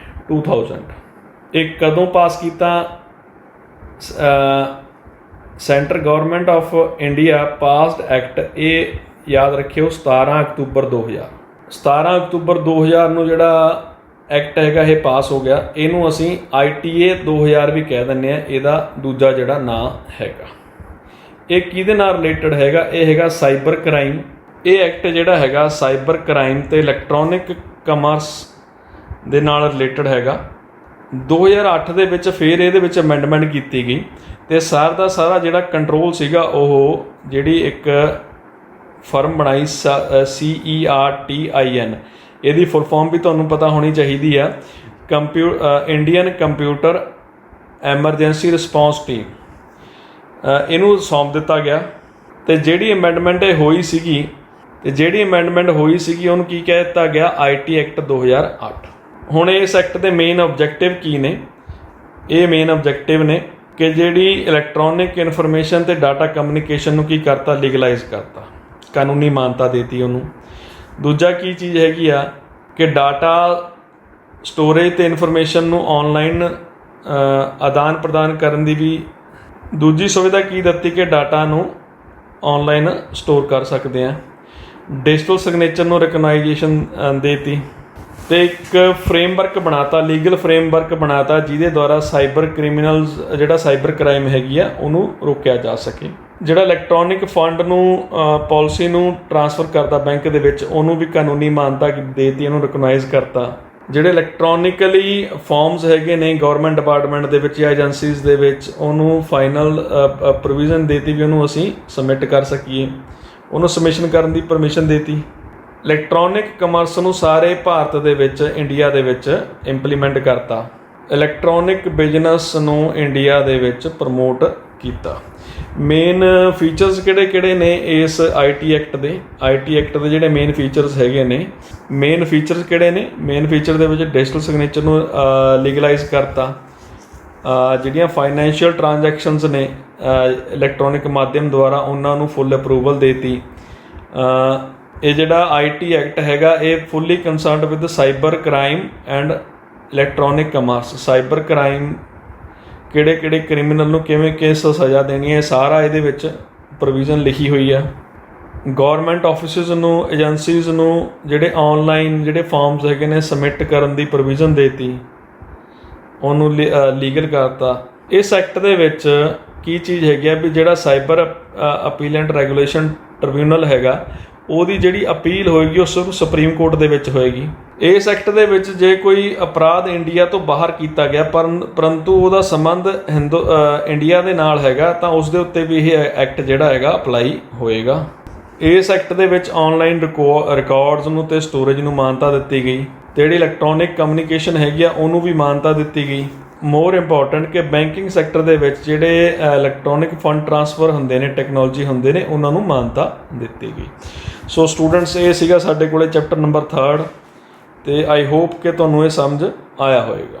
2000। ਇਹ ਕਦੋਂ ਪਾਸ ਕੀਤਾ? Centre government of India passed act. ਇਹ याद रखियो 17 अक्तूबर 2000 17 अक्तूबर 2000 ਨੂੰ ਜਿਹੜਾ ਐਕਟ ਹੈਗਾ ਇਹ ਪਾਸ ਹੋ ਗਿਆ। ਇਹਨੂੰ ਅਸੀਂ ITA 2000 ਵੀ ਕਹਿ ਦਿੰਦੇ ਹਾਂ, ਇਹਦਾ ਦੂਜਾ ਜਿਹੜਾ ਨਾਂ ਹੈਗਾ। ਇਹ ਕਿਹਦੇ ਨਾਲ ਰਿਲੇਟਡ ਹੈਗਾ? ਇਹ ਹੈਗਾ ਸਾਈਬਰ ਕ੍ਰਾਈਮ। ਇਹ ਐਕਟ ਜਿਹੜਾ ਹੈਗਾ ਸਾਈਬਰ ਕ੍ਰਾਈਮ ਤੇ ਇਲੈਕਟ੍ਰੋਨਿਕ ਕਮਰਸ ਦੇ ਨਾਲ ਰਿਲੇਟਡ ਹੈਗਾ। 2008 ਦੇ ਵਿੱਚ ਫਿਰ ਇਹਦੇ ਵਿੱਚ ਅਮੈਂਡਮੈਂਟ ਕੀਤੀ ਗਈ ਅਤੇ ਸਾਰਾ ਦਾ ਸਾਰਾ ਜਿਹੜਾ ਕੰਟਰੋਲ ਸੀਗਾ ਉਹ ਜਿਹੜੀ ਇੱਕ ਫਰਮ ਬਣਾਈ CERTIN, ਇਹਦੀ ਫੁੱਲ ਫਾਰਮ ਵੀ ਤੁਹਾਨੂੰ ਪਤਾ ਹੋਣੀ ਚਾਹੀਦੀ ਆ, Indian computer emergency response team. ਇਹਨੂੰ ਸੌਂਪ ਦਿੱਤਾ ਗਿਆ ਅਤੇ ਜਿਹੜੀ ਅਮੈਂਡਮੈਂਟ ਇਹ ਹੋਈ ਸੀਗੀ ਉਹਨੂੰ ਕੀ ਕਹਿ ਦਿੱਤਾ ਗਿਆ? IT act 2008। ਹੁਣ ਇਸ ਐਕਟ ਦੇ ਮੇਨ ਓਬਜੈਕਟਿਵ ਕੀ ਨੇ? ਇਹ ਮੇਨ ਓਬਜੈਕਟਿਵ ਨੇ ਕਿ ਜਿਹੜੀ ਇਲੈਕਟ੍ਰੋਨਿਕ ਇਨਫੋਰਮੇਸ਼ਨ ਅਤੇ ਡਾਟਾ ਕਮਿਊਨੀਕੇਸ਼ਨ ਨੂੰ ਕੀ ਕਰਤਾ? ਲੀਗਲਾਈਜ਼ ਕਰਤਾ, ਕਾਨੂੰਨੀ ਮਾਨਤਾ ਦੇਤੀ ਉਹਨੂੰ। ਦੂਜਾ ਕੀ ਚੀਜ਼ ਹੈਗੀ ਆ ਕਿ ਡਾਟਾ ਸਟੋਰੇਜ ਅਤੇ ਇਨਫੋਰਮੇਸ਼ਨ ਨੂੰ ਔਨਲਾਈਨ ਆਦਾਨ ਪ੍ਰਦਾਨ ਕਰਨ ਦੀ ਵੀ ਦੂਜੀ ਸੁਵਿਧਾ ਕੀ ਦਿੱਤੀ ਕਿ ਡਾਟਾ ਨੂੰ ਔਨਲਾਈਨ ਸਟੋਰ ਕਰ ਸਕਦੇ ਹਾਂ। ਡਿਜੀਟਲ ਸਿਗਨੇਚਰ ਨੂੰ ਰਿਕਗਨਾਈਜੇਸ਼ਨ ਦੇਤੀ ਅਤੇ ਇੱਕ ਫਰੇਮਵਰਕ ਬਣਾਤਾ, ਲੀਗਲ ਫਰੇਮਵਰਕ ਬਣਾਤਾ ਜਿਹਦੇ ਦੁਆਰਾ ਸਾਈਬਰ ਕ੍ਰਿਮੀਨਲਸ ਜਿਹੜਾ ਸਾਈਬਰ ਕ੍ਰਾਈਮ ਹੈਗੀ ਆ ਉਹਨੂੰ ਰੋਕਿਆ ਜਾ ਸਕੇ। ਜਿਹੜਾ ਇਲੈਕਟ੍ਰੋਨਿਕ ਫੰਡ ਨੂੰ ਪਾਲਿਸੀ ਨੂੰ ਟਰਾਂਸਫਰ ਕਰਦਾ ਬੈਂਕ ਦੇ ਵਿੱਚ ਉਹਨੂੰ ਵੀ ਕਾਨੂੰਨੀ ਮਾਨਤਾ ਦੇਤੀ, ਉਹਨੂੰ ਰਿਕਗਨਾਈਜ਼ ਕਰਤਾ। ਜਿਹੜੇ ਇਲੈਕਟ੍ਰੋਨਿਕਲੀ ਫਾਰਮਸ ਹੈਗੇ ਨੇ ਗੌਰਮੈਂਟ ਡਿਪਾਰਟਮੈਂਟ ਦੇ ਵਿੱਚ ਜਾਂ ਏਜੰਸੀਜ਼ ਦੇ ਵਿੱਚ ਉਹਨੂੰ ਫਾਈਨਲ ਪ੍ਰੋਵੀਜ਼ਨ ਦੇਤੀ ਵੀ ਉਹਨੂੰ ਅਸੀਂ ਸਬਮਿਟ ਕਰ ਸਕੀਏ, ਉਹਨੂੰ ਸਬਮਿਸ਼ਨ ਕਰਨ ਦੀ ਪਰਮਿਸ਼ਨ ਦੇਤੀ। ਇਲੈਕਟ੍ਰੋਨਿਕ ਕਮਰਸ ਨੂੰ ਸਾਰੇ ਭਾਰਤ ਦੇ ਵਿੱਚ ਇੰਡੀਆ ਦੇ ਵਿੱਚ ਇੰਪਲੀਮੈਂਟ ਕਰਤਾ। ਇਲੈਕਟ੍ਰੋਨਿਕ ਬਿਜ਼ਨਸ ਨੂੰ ਇੰਡੀਆ ਦੇ ਵਿੱਚ ਪ੍ਰਮੋਟ ਕੀਤਾ। ਮੇਨ ਫੀਚਰਸ ਕਿਹੜੇ ਨੇ ਇਸ IT ਐਕਟ ਦੇ? IT ਐਕਟ ਦੇ ਜਿਹੜੇ ਮੇਨ ਫੀਚਰਸ ਹੈਗੇ ਨੇ, ਮੇਨ ਫੀਚਰਸ ਕਿਹੜੇ ਨੇ? ਮੇਨ ਫੀਚਰ ਦੇ ਵਿੱਚ ਡਿਜੀਟਲ ਸਿਗਨੇਚਰ ਨੂੰ ਲੀਗਲਾਈਜ਼ ਕਰਤਾ। ਜਿਹੜੀਆਂ ਫਾਈਨੈਂਸ਼ੀਅਲ ਟ੍ਰਾਂਜੈਕਸ਼ਨਸ ਨੇ ਇਲੈਕਟ੍ਰੋਨਿਕ ਮਾਧਿਅਮ ਦੁਆਰਾ ਉਹਨਾਂ ਨੂੰ ਫੁੱਲ ਅਪਰੂਵਲ ਦੇਤੀ। ਇਹ ਜਿਹੜਾ IT ਐਕਟ ਹੈਗਾ ਇਹ fully concerned with cyber crime and electronic commerce. Cyber crime ਕਿਹੜੇ ਕ੍ਰਿਮੀਨਲ ਨੂੰ ਕਿਵੇਂ ਕਿਸ ਸਜ਼ਾ ਦੇਣੀ ਹੈ, ਸਾਰਾ ਇਹਦੇ ਵਿੱਚ ਪ੍ਰੋਵੀਜ਼ਨ ਲਿਖੀ ਹੋਈ ਆ। ਗੌਰਮੈਂਟ ਆਫਿਸਿਸ ਨੂੰ, ਏਜੰਸੀਜ਼ ਨੂੰ ਜਿਹੜੇ ਔਨਲਾਈਨ ਜਿਹੜੇ ਫਾਰਮਸ ਹੈਗੇ ਨੇ ਸਬਮਿਟ ਕਰਨ ਦੀ ਪ੍ਰੋਵੀਜ਼ਨ ਦੇਤੀ, ਉਹਨੂੰ ਲੀਗਲ ਕਰਤਾ। ਇਸ ਐਕਟ ਦੇ ਵਿੱਚ ਕੀ ਚੀਜ਼ ਹੈਗੀ ਆ ਵੀ ਜਿਹੜਾ ਸਾਈਬਰ ਅਪੀਲੈਂਟ ਰੈਗੂਲੇਸ਼ਨ ਟ੍ਰਿਬਿਊਨਲ ਹੈਗਾ ਉਹਦੀ ਜਿਹੜੀ ਅਪੀਲ ਹੋਏਗੀ ਉਹ ਸਿਰਫ ਸੁਪਰੀਮ ਕੋਰਟ ਦੇ ਵਿੱਚ ਹੋਏਗੀ। ਇਸ ਐਕਟ ਦੇ ਵਿੱਚ ਜੇ ਕੋਈ ਅਪਰਾਧ ਇੰਡੀਆ ਤੋਂ ਬਾਹਰ ਕੀਤਾ ਗਿਆ ਪਰੰਤੂ ਉਹਦਾ ਸੰਬੰਧ ਇੰਡੀਆ ਦੇ ਨਾਲ ਹੈਗਾ ਤਾਂ ਉਸ ਦੇ ਉੱਤੇ ਵੀ ਇਹ ਐਕਟ ਜਿਹੜਾ ਹੈਗਾ ਅਪਲਾਈ ਹੋਏਗਾ। ਇਸ ਐਕਟ ਦੇ ਵਿੱਚ ਔਨਲਾਈਨ ਰਿਕਾਰਡਸ ਨੂੰ ਅਤੇ ਸਟੋਰੇਜ ਨੂੰ ਮਾਨਤਾ ਦਿੱਤੀ ਗਈ ਅਤੇ ਜਿਹੜੀ ਇਲੈਕਟ੍ਰੋਨਿਕ ਕਮਿਊਨੀਕੇਸ਼ਨ ਹੈਗੀ ਆ ਉਹਨੂੰ ਵੀ ਮਾਨਤਾ ਦਿੱਤੀ ਗਈ। ਮੋਰ ਇੰਪੋਰਟੈਂਟ ਕਿ ਬੈਂਕਿੰਗ ਸੈਕਟਰ ਦੇ ਵਿੱਚ ਜਿਹੜੇ ਇਲੈਕਟ੍ਰੋਨਿਕ ਫੰਡ ਟਰਾਂਸਫਰ ਹੁੰਦੇ ਨੇ, ਟੈਕਨੋਲੋਜੀ ਹੁੰਦੇ ਨੇ, ਉਹਨਾਂ ਨੂੰ ਮਾਨਤਾ ਦਿੱਤੀ ਗਈ। ਸੋ ਸਟੂਡੈਂਟਸ ਇਹ ਸੀਗਾ ਸਾਡੇ ਕੋਲ ਚੈਪਟਰ ਨੰਬਰ 3 ਅਤੇ ਆਈ ਹੋਪ ਕਿ ਤੁਹਾਨੂੰ ਇਹ ਸਮਝ ਆਇਆ ਹੋਏਗਾ।